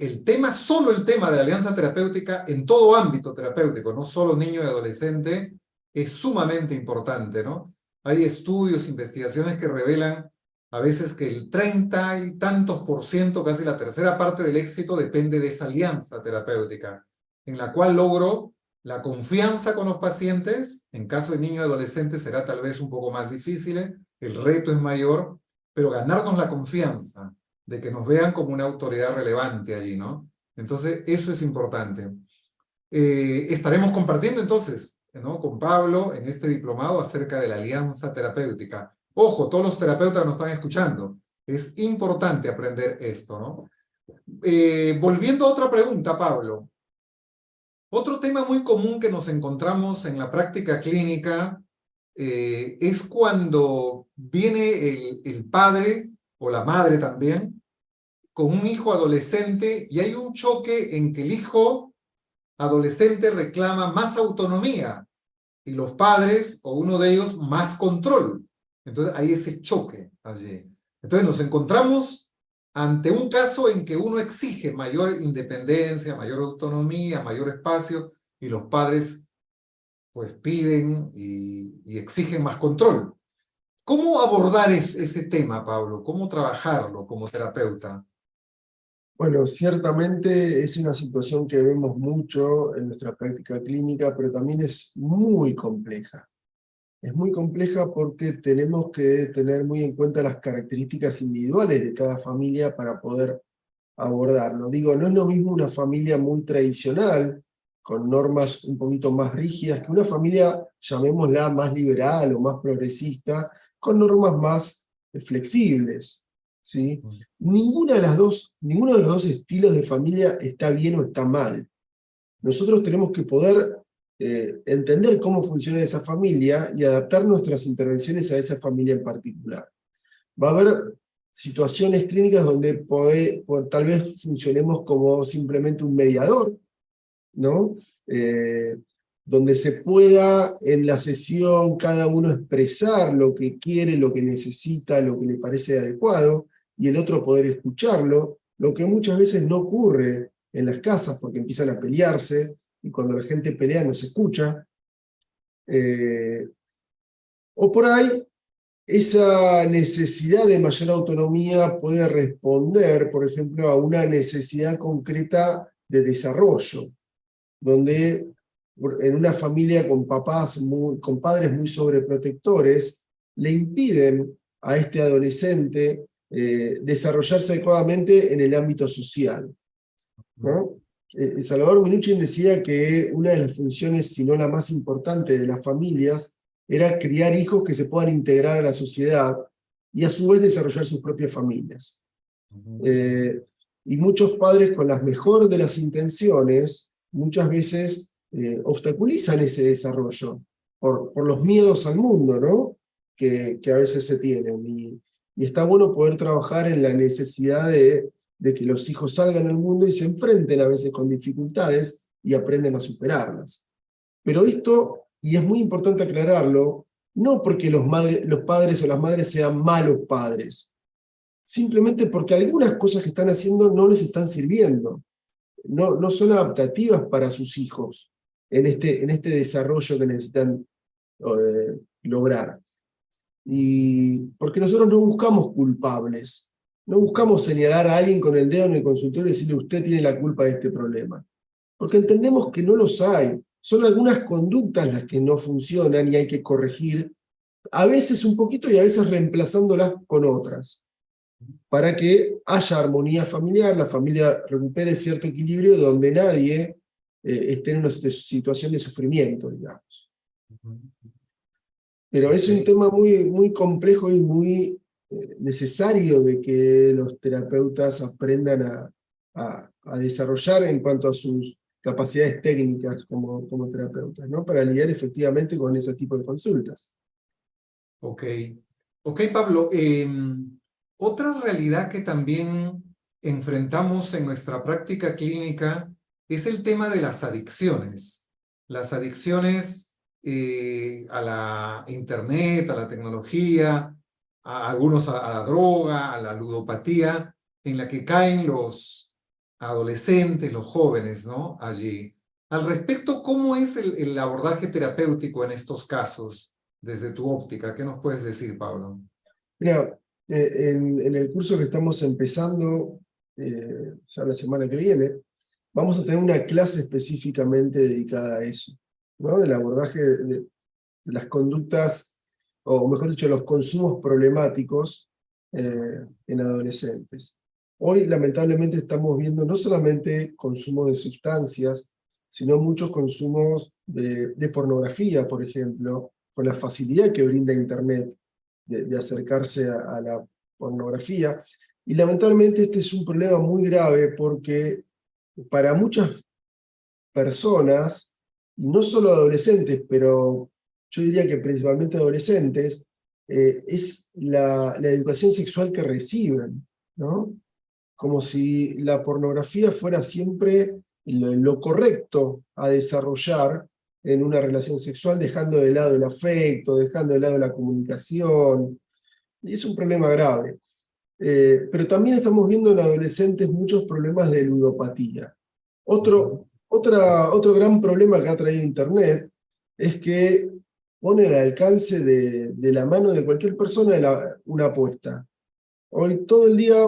solo el tema de la alianza terapéutica en todo ámbito terapéutico, no solo niño y adolescente, es sumamente importante, ¿no? Hay estudios, investigaciones que revelan a veces que el 30 y tantos %, casi la tercera parte del éxito, depende de esa alianza terapéutica, en la cual logro la confianza con los pacientes. En caso de niños y adolescentes será tal vez un poco más difícil, el reto es mayor, pero ganarnos la confianza de que nos vean como una autoridad relevante allí, ¿no? Entonces, eso es importante. Estaremos compartiendo entonces, ¿no?, con Pablo en este diplomado acerca de la alianza terapéutica. Ojo, todos los terapeutas nos están escuchando. Es importante aprender esto, ¿no? Volviendo a otra pregunta, Pablo. Otro tema muy común que nos encontramos en la práctica clínica es cuando viene el padre o la madre también con un hijo adolescente y hay un choque en que el hijo adolescente reclama más autonomía y los padres o uno de ellos más control. Entonces hay ese choque allí. Entonces nos encontramos ante un caso en que uno exige mayor independencia, mayor autonomía, mayor espacio, y los padres pues piden y exigen más control. ¿Cómo abordar ese tema, Pablo? ¿Cómo trabajarlo como terapeuta? Bueno, ciertamente es una situación que vemos mucho en nuestra práctica clínica, pero también es muy compleja. Es muy compleja porque tenemos que tener muy en cuenta las características individuales de cada familia para poder abordarlo. Digo, no es lo mismo una familia muy tradicional, con normas un poquito más rígidas, que una familia, llamémosla, más liberal o más progresista, con normas más flexibles, ¿sí? Ninguno de los dos estilos de familia está bien o está mal. Nosotros tenemos que poder entender cómo funciona esa familia y adaptar nuestras intervenciones a esa familia en particular. Va a haber situaciones clínicas donde tal vez funcionemos como simplemente un mediador, ¿no? Donde se pueda en la sesión cada uno expresar lo que quiere, lo que necesita, lo que le parece adecuado, y el otro poder escucharlo, lo que muchas veces no ocurre en las casas porque empiezan a pelearse, y cuando la gente pelea no se escucha. O por ahí esa necesidad de mayor autonomía puede responder, por ejemplo, a una necesidad concreta de desarrollo, donde en una familia con con padres muy sobreprotectores, le impiden a este adolescente desarrollarse adecuadamente en el ámbito social, ¿no? Salvador Minuchin decía que una de las funciones, si no la más importante de las familias, era criar hijos que se puedan integrar a la sociedad y a su vez desarrollar sus propias familias. Y muchos padres, con las mejores de las intenciones, muchas veces obstaculizan ese desarrollo por los miedos al mundo, ¿no?, que a veces se tienen. Y está bueno poder trabajar en la necesidad de que los hijos salgan al mundo y se enfrenten a veces con dificultades y aprenden a superarlas. Pero esto, y es muy importante aclararlo, no porque los padres o las madres sean malos padres, simplemente porque algunas cosas que están haciendo no les están sirviendo, no son adaptativas para sus hijos en este desarrollo que necesitan lograr. Y porque nosotros no buscamos culpables, no buscamos señalar a alguien con el dedo en el consultorio y decirle usted tiene la culpa de este problema, porque entendemos que no los hay, son algunas conductas las que no funcionan y hay que corregir, a veces un poquito y a veces reemplazándolas con otras, para que haya armonía familiar, la familia recupere cierto equilibrio donde nadie esté en una situación de sufrimiento, digamos. Pero es un tema muy, muy complejo y muy necesario de que los terapeutas aprendan a desarrollar en cuanto a sus capacidades técnicas como terapeutas, ¿no?, para lidiar efectivamente con ese tipo de consultas. Ok, Pablo. Otra realidad que también enfrentamos en nuestra práctica clínica es el tema de las adicciones. Las adicciones a la internet, a la tecnología, a algunos a la droga, a la ludopatía, en la que caen los adolescentes, los jóvenes, ¿no?, allí. Al respecto, ¿cómo es el abordaje terapéutico en estos casos? Desde tu óptica, ¿qué nos puedes decir, Pablo? Mira, en el curso que estamos empezando, ya la semana que viene, vamos a tener una clase específicamente dedicada a eso, ¿no?, el abordaje de las conductas, o mejor dicho, los consumos problemáticos en adolescentes. Hoy, lamentablemente, estamos viendo no solamente consumo de sustancias, sino muchos consumos de pornografía, por ejemplo, con la facilidad que brinda Internet de acercarse a la pornografía. Y lamentablemente este es un problema muy grave porque para muchas personas, y no solo adolescentes, pero yo diría que principalmente adolescentes, es la educación sexual que reciben, ¿no? Como si la pornografía fuera siempre lo correcto a desarrollar en una relación sexual, dejando de lado el afecto, dejando de lado la comunicación, y es un problema grave. Pero también estamos viendo en adolescentes muchos problemas de ludopatía. Otro gran problema que ha traído Internet es que pone al alcance de la mano de cualquier persona una apuesta. Hoy todo el día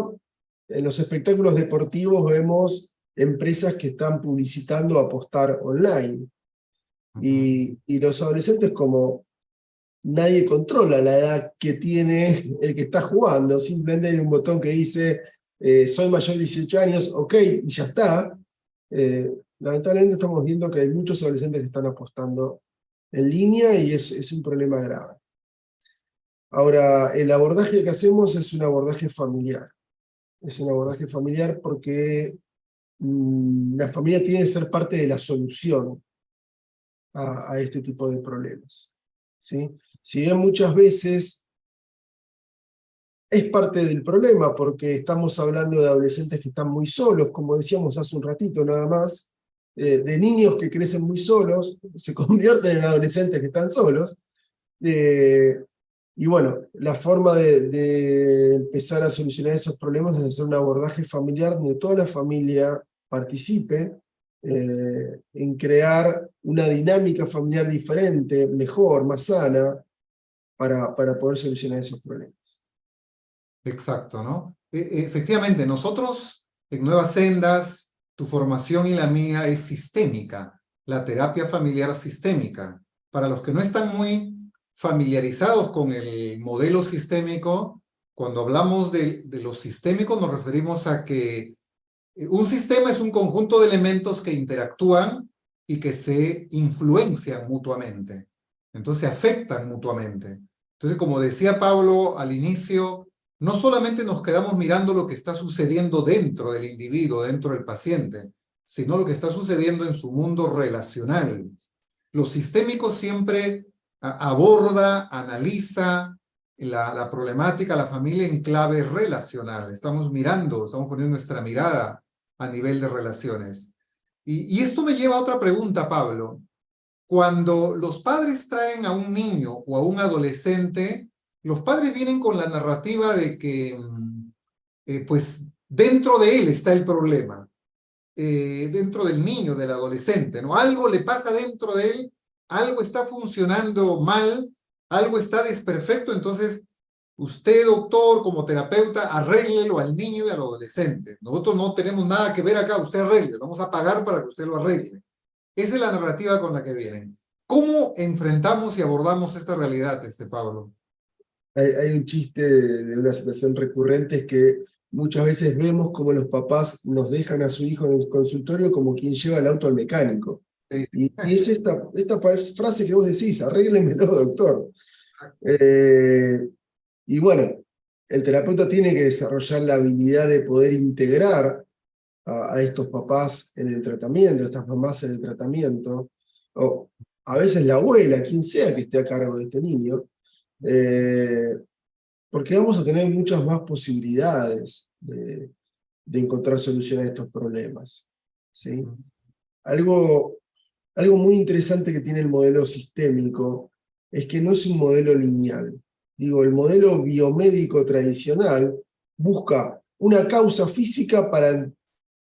en los espectáculos deportivos vemos empresas que están publicitando apostar online. Y los adolescentes, como nadie controla la edad que tiene el que está jugando, simplemente hay un botón que dice soy mayor de 18 años, ok, y ya está. Lamentablemente estamos viendo que hay muchos adolescentes que están apostando en línea y es un problema grave. Ahora, el abordaje que hacemos es un abordaje familiar. Es un abordaje familiar porque la familia tiene que ser parte de la solución a este tipo de problemas, ¿sí? Si bien muchas veces es parte del problema, porque estamos hablando de adolescentes que están muy solos, como decíamos hace un ratito nada más, de niños que crecen muy solos, se convierten en adolescentes que están solos, y bueno, la forma de empezar a solucionar esos problemas es hacer un abordaje familiar donde toda la familia participe en crear una dinámica familiar diferente, mejor, más sana, para poder solucionar esos problemas. Exacto, ¿no? Efectivamente, nosotros en Nuevas Sendas, tu formación y la mía es sistémica, la terapia familiar sistémica. Para los que no están muy familiarizados con el modelo sistémico, cuando hablamos de lo sistémico nos referimos a que un sistema es un conjunto de elementos que interactúan y que se influencian mutuamente. Entonces afectan mutuamente. Entonces, como decía Pablo al inicio, no solamente nos quedamos mirando lo que está sucediendo dentro del individuo, dentro del paciente, sino lo que está sucediendo en su mundo relacional. Lo sistémico siempre aborda, analiza la problemática, la familia en clave relacional. Estamos mirando, estamos poniendo nuestra mirada a nivel de relaciones. Y esto me lleva a otra pregunta, Pablo. Cuando los padres traen a un niño o a un adolescente, los padres vienen con la narrativa de que, pues, dentro de él está el problema, dentro del niño, del adolescente, ¿no? Algo le pasa dentro de él, algo está funcionando mal, algo está desperfecto, entonces usted, doctor, como terapeuta, arréglelo al niño y al adolescente. Nosotros no tenemos nada que ver acá, usted arregle, vamos a pagar para que usted lo arregle. Esa es la narrativa con la que vienen. ¿Cómo enfrentamos y abordamos esta realidad, Pablo? Hay un chiste de una situación recurrente, es que muchas veces vemos como los papás nos dejan a su hijo en el consultorio como quien lleva el auto al mecánico. Y es esta frase que vos decís, arréglemelo, doctor. Y bueno, el terapeuta tiene que desarrollar la habilidad de poder integrar a estos papás en el tratamiento, a estas mamás en el tratamiento, o a veces la abuela, quien sea que esté a cargo de este niño, porque vamos a tener muchas más posibilidades de encontrar soluciones a estos problemas, ¿sí? Algo muy interesante que tiene el modelo sistémico es que no es un modelo lineal. Digo, el modelo biomédico tradicional busca una causa física para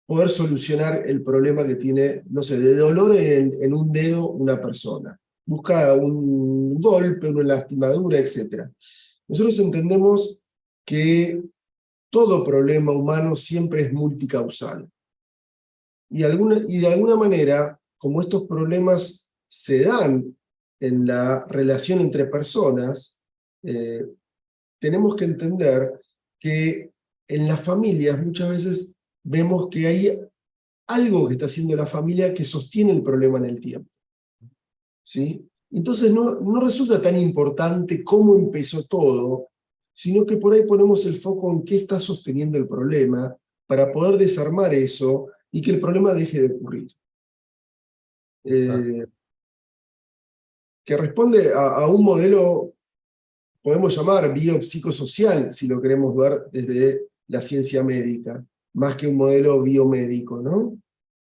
poder solucionar el problema que tiene, no sé, de dolor en un dedo una persona. Busca un golpe, una lastimadura, etc. Nosotros entendemos que todo problema humano siempre es multicausal. Y de alguna manera, como estos problemas se dan en la relación entre personas, tenemos que entender que en las familias muchas veces vemos que hay algo que está haciendo la familia que sostiene el problema en el tiempo. ¿Sí? Entonces no resulta tan importante cómo empezó todo, sino que por ahí ponemos el foco en qué está sosteniendo el problema para poder desarmar eso y que el problema deje de ocurrir. Que responde a un modelo, podemos llamar biopsicosocial, si lo queremos ver desde la ciencia médica, más que un modelo biomédico, ¿no?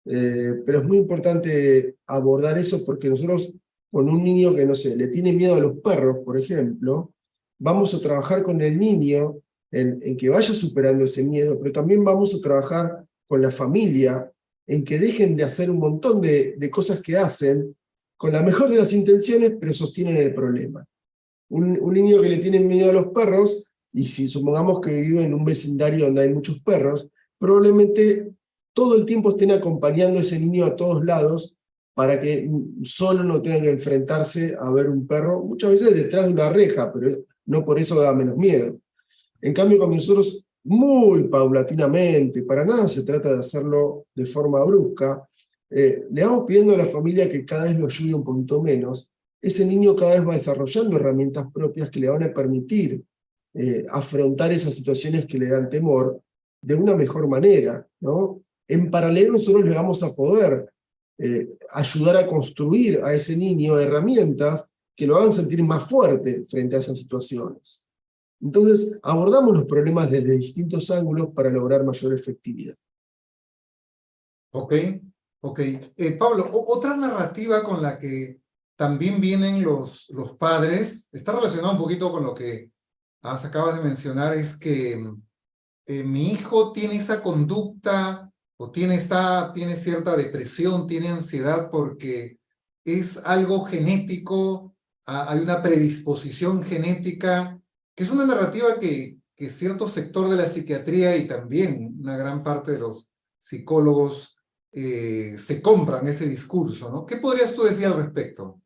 Pero es muy importante abordar eso porque nosotros, con un niño que, no sé, le tiene miedo a los perros, por ejemplo, vamos a trabajar con el niño en que vaya superando ese miedo, pero también vamos a trabajar con la familia en que dejen de hacer un montón de cosas que hacen con la mejor de las intenciones, pero sostienen el problema. Un niño que le tiene miedo a los perros, y si supongamos que vive en un vecindario donde hay muchos perros, probablemente todo el tiempo estén acompañando a ese niño a todos lados para que solo no tenga que enfrentarse a ver un perro, muchas veces detrás de una reja, pero no por eso da menos miedo. En cambio, cuando nosotros muy paulatinamente, para nada se trata de hacerlo de forma brusca, le vamos pidiendo a la familia que cada vez lo ayude un poquito menos, ese niño cada vez va desarrollando herramientas propias que le van a permitir afrontar esas situaciones que le dan temor de una mejor manera, ¿no? En paralelo nosotros le vamos a poder ayudar a construir a ese niño herramientas que lo hagan sentir más fuerte frente a esas situaciones. Entonces, abordamos los problemas desde distintos ángulos para lograr mayor efectividad. Ok, ok. Pablo, otra narrativa con la que también vienen los padres, está relacionado un poquito con lo que acabas de mencionar, es que mi hijo tiene esa conducta o tiene cierta depresión, tiene ansiedad porque es algo genético, hay una predisposición genética, que es una narrativa que cierto sector de la psiquiatría y también una gran parte de los psicólogos se compran ese discurso, ¿no? ¿Qué podrías tú decir al respecto?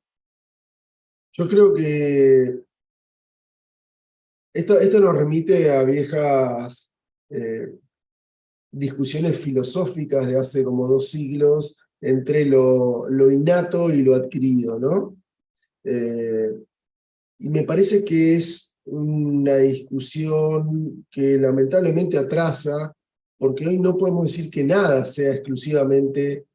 Yo creo que esto nos remite a viejas discusiones filosóficas de hace como 2 siglos entre lo innato y lo adquirido, ¿no? Y me parece que es una discusión que lamentablemente atrasa, porque hoy no podemos decir que nada sea exclusivamente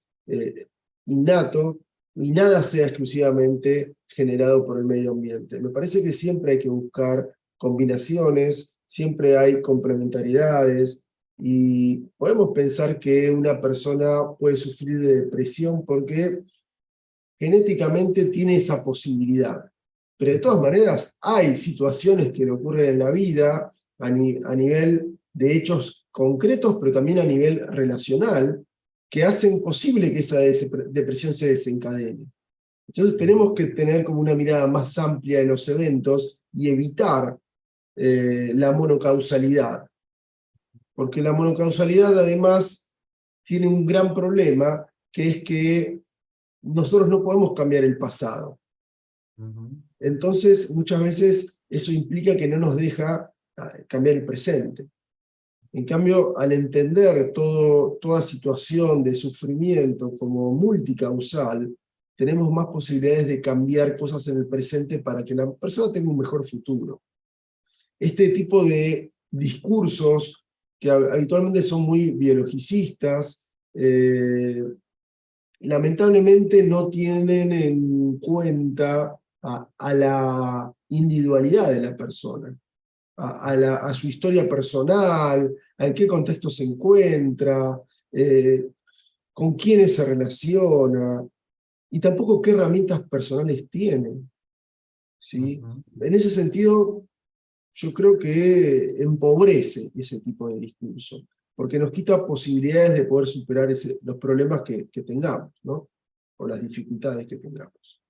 innato y nada sea exclusivamente generado por el medio ambiente. Me parece que siempre hay que buscar combinaciones, siempre hay complementariedades, y podemos pensar que una persona puede sufrir de depresión porque genéticamente tiene esa posibilidad. Pero de todas maneras, hay situaciones que le ocurren en la vida a nivel de hechos concretos, pero también a nivel relacional, que hacen posible que esa depresión se desencadene. Entonces tenemos que tener como una mirada más amplia de los eventos y evitar la monocausalidad. Porque la monocausalidad además tiene un gran problema, que es que nosotros no podemos cambiar el pasado. Entonces, muchas veces eso implica que no nos deja cambiar el presente. En cambio, al entender toda situación de sufrimiento como multicausal, tenemos más posibilidades de cambiar cosas en el presente para que la persona tenga un mejor futuro. Este tipo de discursos, que habitualmente son muy biologicistas, lamentablemente no tienen en cuenta a la individualidad de la persona, a su historia personal, a en qué contexto se encuentra, con quiénes se relaciona, y tampoco qué herramientas personales tiene, ¿sí? En ese sentido, yo creo que empobrece ese tipo de discurso, porque nos quita posibilidades de poder superar los problemas que tengamos, ¿no? O las dificultades que tengamos.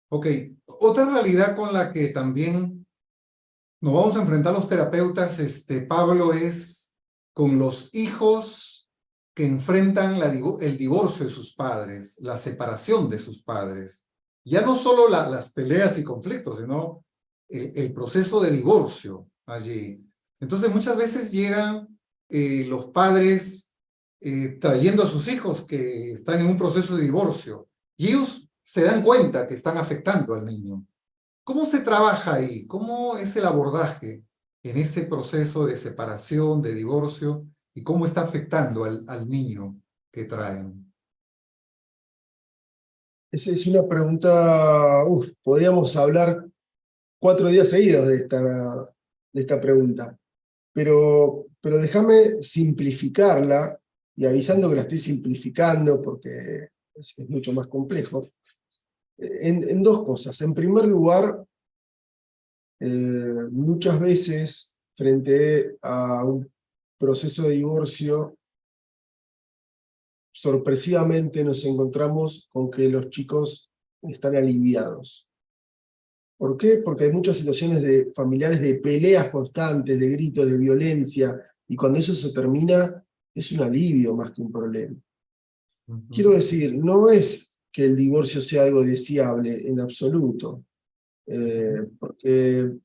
Ok, otra realidad con la que también nos vamos a enfrentar los terapeutas, Pablo, es con los hijos que enfrentan el divorcio de sus padres, la separación de sus padres. Ya no solo las peleas y conflictos, sino el proceso de divorcio allí. Entonces muchas veces llegan los padres trayendo a sus hijos que están en un proceso de divorcio, y ellos se dan cuenta que están afectando al niño. ¿Cómo se trabaja ahí? ¿Cómo es el abordaje en ese proceso de separación, de divorcio, y cómo está afectando al niño que traen? Esa es una pregunta, podríamos hablar 4 días seguidos de esta pregunta, pero déjame simplificarla, y avisando que la estoy simplificando porque es mucho más complejo, en 2 cosas. En primer lugar, muchas veces frente a un proceso de divorcio, sorpresivamente nos encontramos con que los chicos están aliviados. ¿Por qué? Porque hay muchas situaciones familiares de peleas constantes, de gritos, de violencia, y cuando eso se termina, es un alivio más que un problema. Quiero decir, no es que el divorcio sea algo deseable en absoluto, porque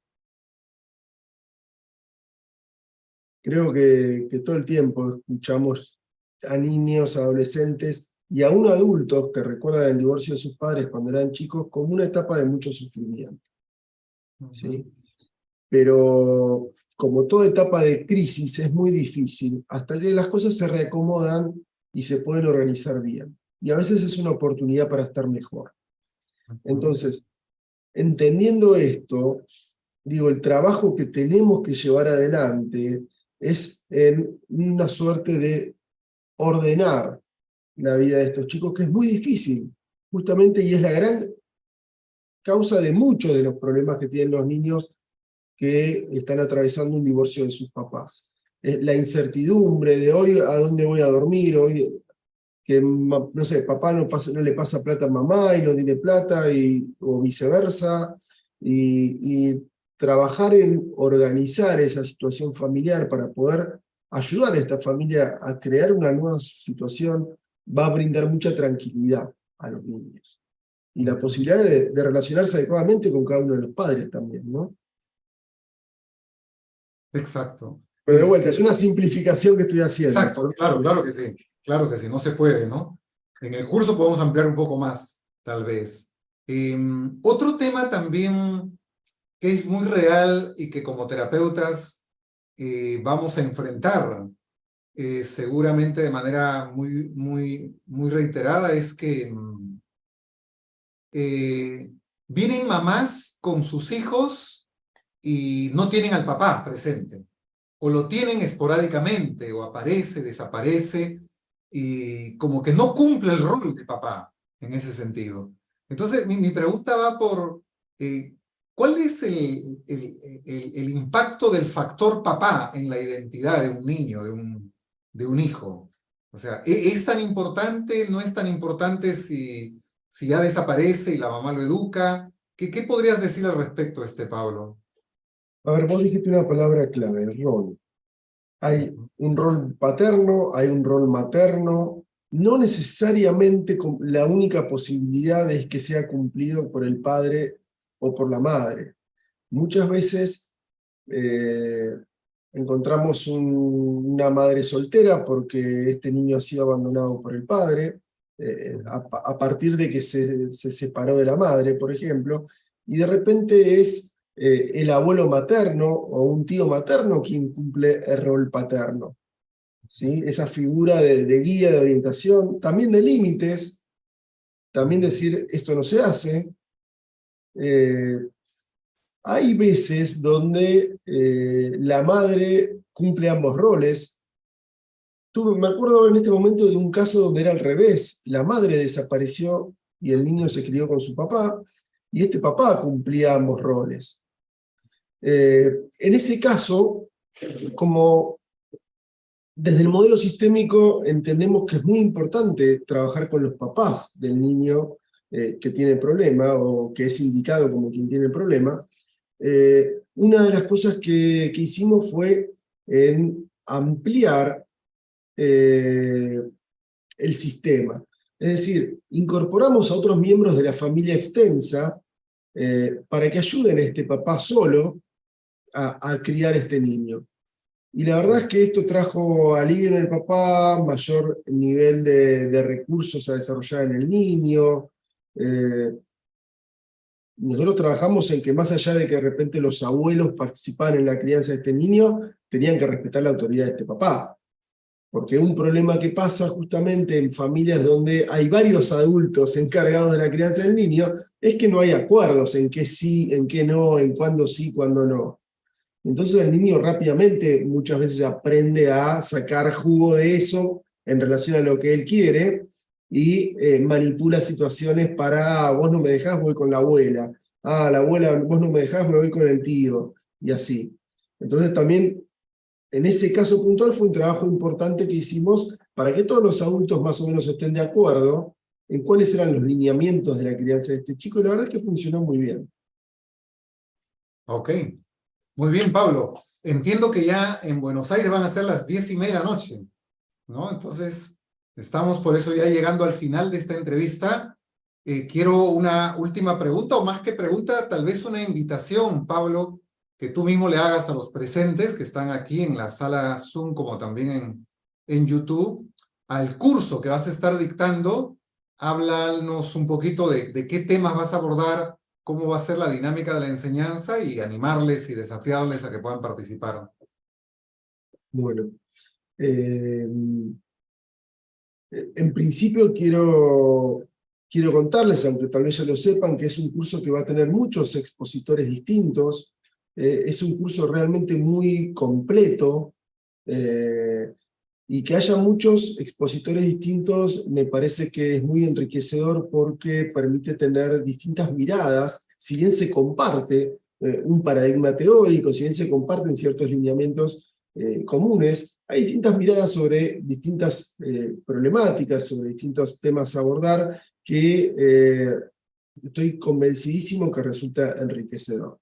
creo que todo el tiempo escuchamos a niños, adolescentes y aún adultos que recuerdan el divorcio de sus padres cuando eran chicos como una etapa de mucho sufrimiento, ¿sí? Pero como toda etapa de crisis es muy difícil, hasta que las cosas se reacomodan y se pueden organizar bien. Y a veces es una oportunidad para estar mejor. Entonces, entendiendo esto, digo, el trabajo que tenemos que llevar adelante es en una suerte de ordenar la vida de estos chicos, que es muy difícil, justamente, y es la gran causa de muchos de los problemas que tienen los niños que están atravesando un divorcio de sus papás. La incertidumbre de hoy a dónde voy a dormir, hoy que, no sé, papá no le pasa plata a mamá y no tiene plata, o viceversa, y trabajar en organizar esa situación familiar para poder ayudar a esta familia a crear una nueva situación va a brindar mucha tranquilidad a los niños. Y la posibilidad de relacionarse adecuadamente con cada uno de los padres también, ¿no? Exacto. Pero de vuelta, es una simplificación que estoy haciendo. Exacto, claro, claro que sí, no se puede, ¿no? En el curso podemos ampliar un poco más, tal vez. Otro tema también que es muy real y que como terapeutas vamos a enfrentar seguramente de manera muy reiterada es que vienen mamás con sus hijos y no tienen al papá presente, o lo tienen esporádicamente, o aparece, desaparece, y como que no cumple el rol de papá en ese sentido. Entonces, mi pregunta va por, ¿cuál es el impacto del factor papá en la identidad de un niño, de un hijo? O sea, ¿es tan importante, no es tan importante si ya desaparece y la mamá lo educa? ¿Qué podrías decir al respecto, Pablo? A ver, vos dijiste una palabra clave, rol. Hay un rol paterno, hay un rol materno. No necesariamente la única posibilidad es que sea cumplido por el padre o por la madre. Muchas veces encontramos una madre soltera porque este niño ha sido abandonado por el padre, a partir de que se separó de la madre, por ejemplo, y de repente es el abuelo materno o un tío materno quien cumple el rol paterno, ¿sí? Esa figura de guía, de orientación, también de límites, también decir esto no se hace. Hay veces donde la madre cumple ambos roles. Me acuerdo en este momento de un caso donde era al revés. La madre desapareció y el niño se crió con su papá, y este papá cumplía ambos roles. En ese caso, como desde el modelo sistémico entendemos que es muy importante trabajar con los papás del niño que tiene el problema o que es indicado como quien tiene el problema, una de las cosas que hicimos fue ampliar el sistema. Es decir, incorporamos a otros miembros de la familia extensa para que ayuden a este papá solo a criar este niño. Y la verdad es que esto trajo alivio en el papá, mayor nivel de recursos a desarrollar en el niño. Nosotros trabajamos en que más allá de que de repente los abuelos participaban en la crianza de este niño, tenían que respetar la autoridad de este papá. Porque un problema que pasa justamente en familias donde hay varios adultos encargados de la crianza del niño es que no hay acuerdos en qué sí, en qué no, en cuándo sí, cuándo no. Entonces el niño rápidamente muchas veces aprende a sacar jugo de eso en relación a lo que él quiere y manipula situaciones para, vos no me dejás, voy con la abuela. Ah, la abuela, vos no me dejás, me voy con el tío. Y así. Entonces también en ese caso puntual fue un trabajo importante que hicimos para que todos los adultos más o menos estén de acuerdo en cuáles eran los lineamientos de la crianza de este chico, y la verdad es que funcionó muy bien. Ok, muy bien, Pablo. Entiendo que ya en Buenos Aires van a ser las 10:30 de la noche, ¿no? Entonces, estamos por eso ya llegando al final de esta entrevista. Quiero una última pregunta, o más que pregunta, tal vez una invitación, Pablo, que tú mismo le hagas a los presentes que están aquí en la sala Zoom, como también en YouTube, al curso que vas a estar dictando. Háblanos un poquito de qué temas vas a abordar, cómo va a ser la dinámica de la enseñanza y animarles y desafiarles a que puedan participar. Bueno, en principio quiero contarles, aunque tal vez ya lo sepan, que es un curso que va a tener muchos expositores distintos. Es un curso realmente muy completo, y que haya muchos expositores distintos me parece que es muy enriquecedor porque permite tener distintas miradas, si bien se comparte un paradigma teórico, si bien se comparten ciertos lineamientos comunes, hay distintas miradas sobre distintas problemáticas, sobre distintos temas a abordar, que estoy convencidísimo que resulta enriquecedor.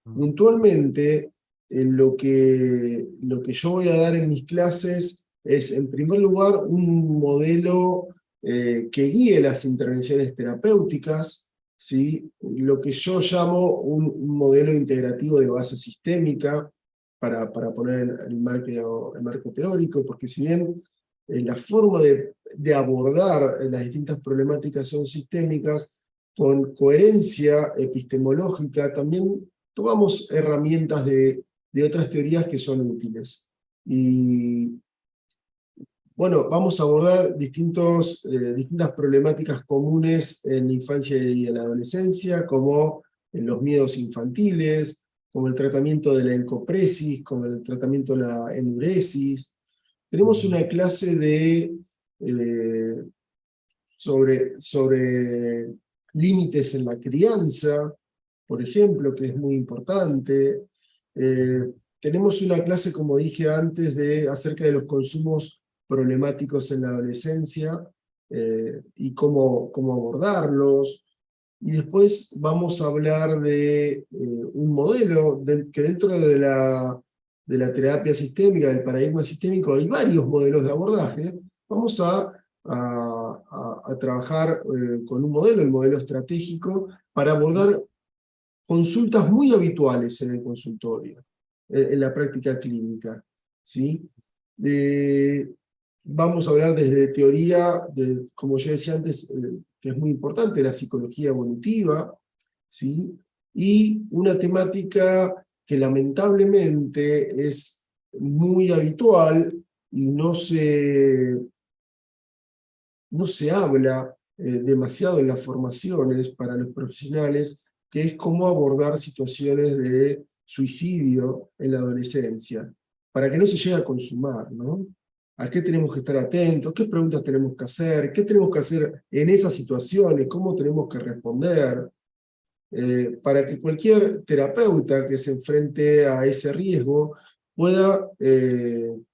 Puntualmente, lo que yo voy a dar en mis clases es, en primer lugar, un modelo que guíe las intervenciones terapéuticas, ¿sí? Lo que yo llamo un modelo integrativo de base sistémica, para poner el marco teórico, porque si bien la forma de abordar las distintas problemáticas son sistémicas, con coherencia epistemológica también tomamos herramientas de otras teorías que son útiles. Y bueno, vamos a abordar distintas problemáticas comunes en la infancia y en la adolescencia, como en los miedos infantiles, como el tratamiento de la encopresis, como el tratamiento de la enuresis. Tenemos una clase sobre límites en la crianza, por ejemplo, que es muy importante. Tenemos una clase, como dije antes, acerca de los consumos problemáticos en la adolescencia y cómo abordarlos. Y después vamos a hablar de un modelo que dentro de la terapia sistémica, del paradigma sistémico, hay varios modelos de abordaje. Vamos a trabajar con un modelo, el modelo estratégico, para abordar consultas muy habituales en el consultorio, en la práctica clínica, ¿sí? Vamos a hablar desde teoría, como yo decía antes, que es muy importante, la psicología evolutiva, ¿sí? Y una temática que lamentablemente es muy habitual y no se habla demasiado en las formaciones para los profesionales, que es cómo abordar situaciones de suicidio en la adolescencia, para que no se llegue a consumar, ¿no? ¿A qué tenemos que estar atentos? ¿Qué preguntas tenemos que hacer? ¿Qué tenemos que hacer en esas situaciones? ¿Cómo tenemos que responder? Para que cualquier terapeuta que se enfrente a ese riesgo pueda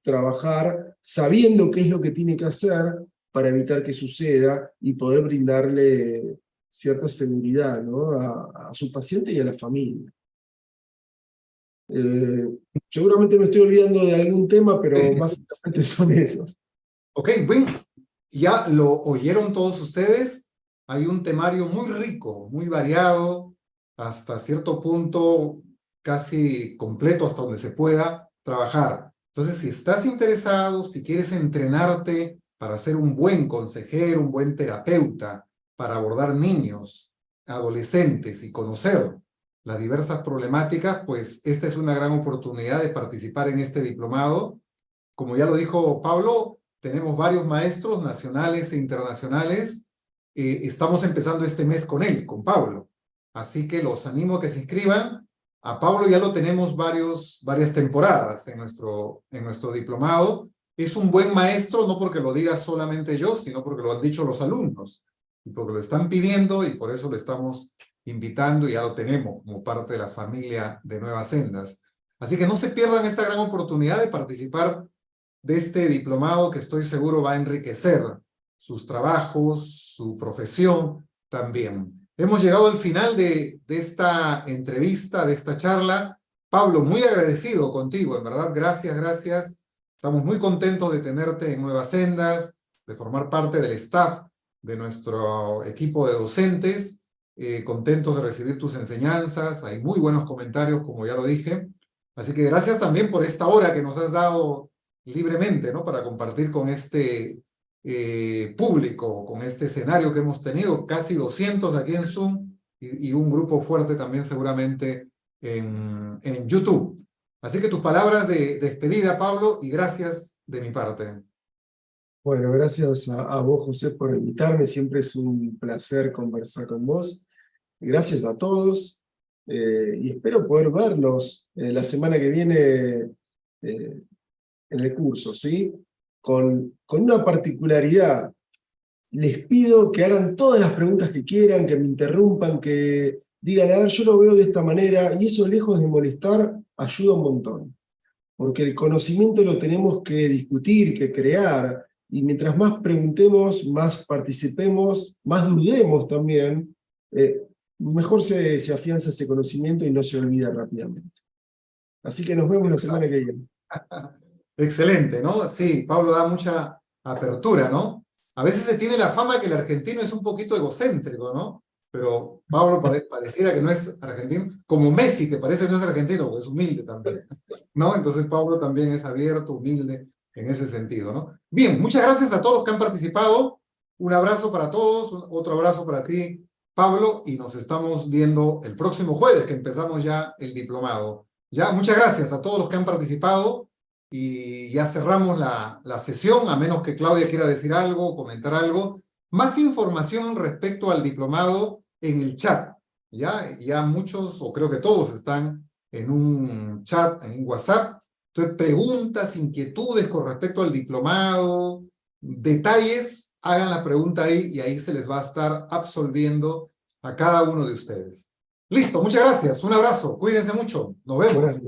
trabajar sabiendo qué es lo que tiene que hacer para evitar que suceda y poder brindarle cierta seguridad, ¿no? a su paciente y a la familia. Seguramente me estoy olvidando de algún tema, pero básicamente son esos. Ok, bueno, ya lo oyeron todos ustedes. Hay un temario muy rico, muy variado, hasta cierto punto casi completo, hasta donde se pueda, trabajar. Entonces, si estás interesado, si quieres entrenarte para ser un buen consejero, un buen terapeuta, para abordar niños, adolescentes y conocer las diversas problemáticas, pues esta es una gran oportunidad de participar en este diplomado. Como ya lo dijo Pablo, tenemos varios maestros nacionales e internacionales. Estamos empezando este mes con él, con Pablo. Así que los animo a que se inscriban. A Pablo ya lo tenemos varias temporadas en nuestro diplomado. Es un buen maestro, no porque lo diga solamente yo, sino porque lo han dicho los alumnos. Y porque lo están pidiendo y por eso lo estamos invitando y ya lo tenemos como parte de la familia de Nuevas Sendas. Así que no se pierdan esta gran oportunidad de participar de este diplomado que estoy seguro va a enriquecer sus trabajos, su profesión también. Hemos llegado al final de esta entrevista, de esta charla. Pablo, muy agradecido contigo, en verdad, gracias, gracias. Estamos muy contentos de tenerte en Nuevas Sendas, de formar parte del staff de nuestro equipo de docentes, contentos de recibir tus enseñanzas. Hay muy buenos comentarios, como ya lo dije. Así que gracias también por esta hora que nos has dado libremente, ¿no? Para compartir con este público, con este escenario que hemos tenido, casi 200 aquí en Zoom y un grupo fuerte también seguramente en YouTube. Así que tus palabras de despedida, Pablo, y gracias de mi parte. Bueno, gracias a vos, José, por invitarme. Siempre es un placer conversar con vos. Gracias a todos. Y espero poder verlos la semana que viene en el curso, ¿sí? Con una particularidad. Les pido que hagan todas las preguntas que quieran, que me interrumpan, que digan, a ver, yo lo veo de esta manera, y eso, lejos de molestar, ayuda un montón. Porque el conocimiento lo tenemos que discutir, que crear, y mientras más preguntemos, más participemos, más dudemos también, mejor se afianza ese conocimiento y no se olvida rápidamente. Así que nos vemos la semana que viene. Excelente, ¿no? Sí, Pablo da mucha apertura, ¿no? A veces se tiene la fama que el argentino es un poquito egocéntrico, ¿no? Pero Pablo pareciera que no es argentino, como Messi, que parece que no es argentino, porque es humilde también, ¿no? Entonces Pablo también es abierto, humilde en ese sentido, ¿no? Bien, muchas gracias a todos los que han participado. Un abrazo para todos, otro abrazo para ti, Pablo, y nos estamos viendo el próximo jueves, que empezamos ya el diplomado. Ya, muchas gracias a todos los que han participado. Y ya cerramos la sesión, a menos que Claudia quiera decir algo, comentar algo. Más información respecto al diplomado en el chat. Ya muchos, o creo que todos, están en un chat, en un WhatsApp. Entonces, preguntas, inquietudes con respecto al diplomado, detalles, hagan la pregunta ahí y ahí se les va a estar absolviendo a cada uno de ustedes. Listo, muchas gracias. Un abrazo. Cuídense mucho. Nos vemos.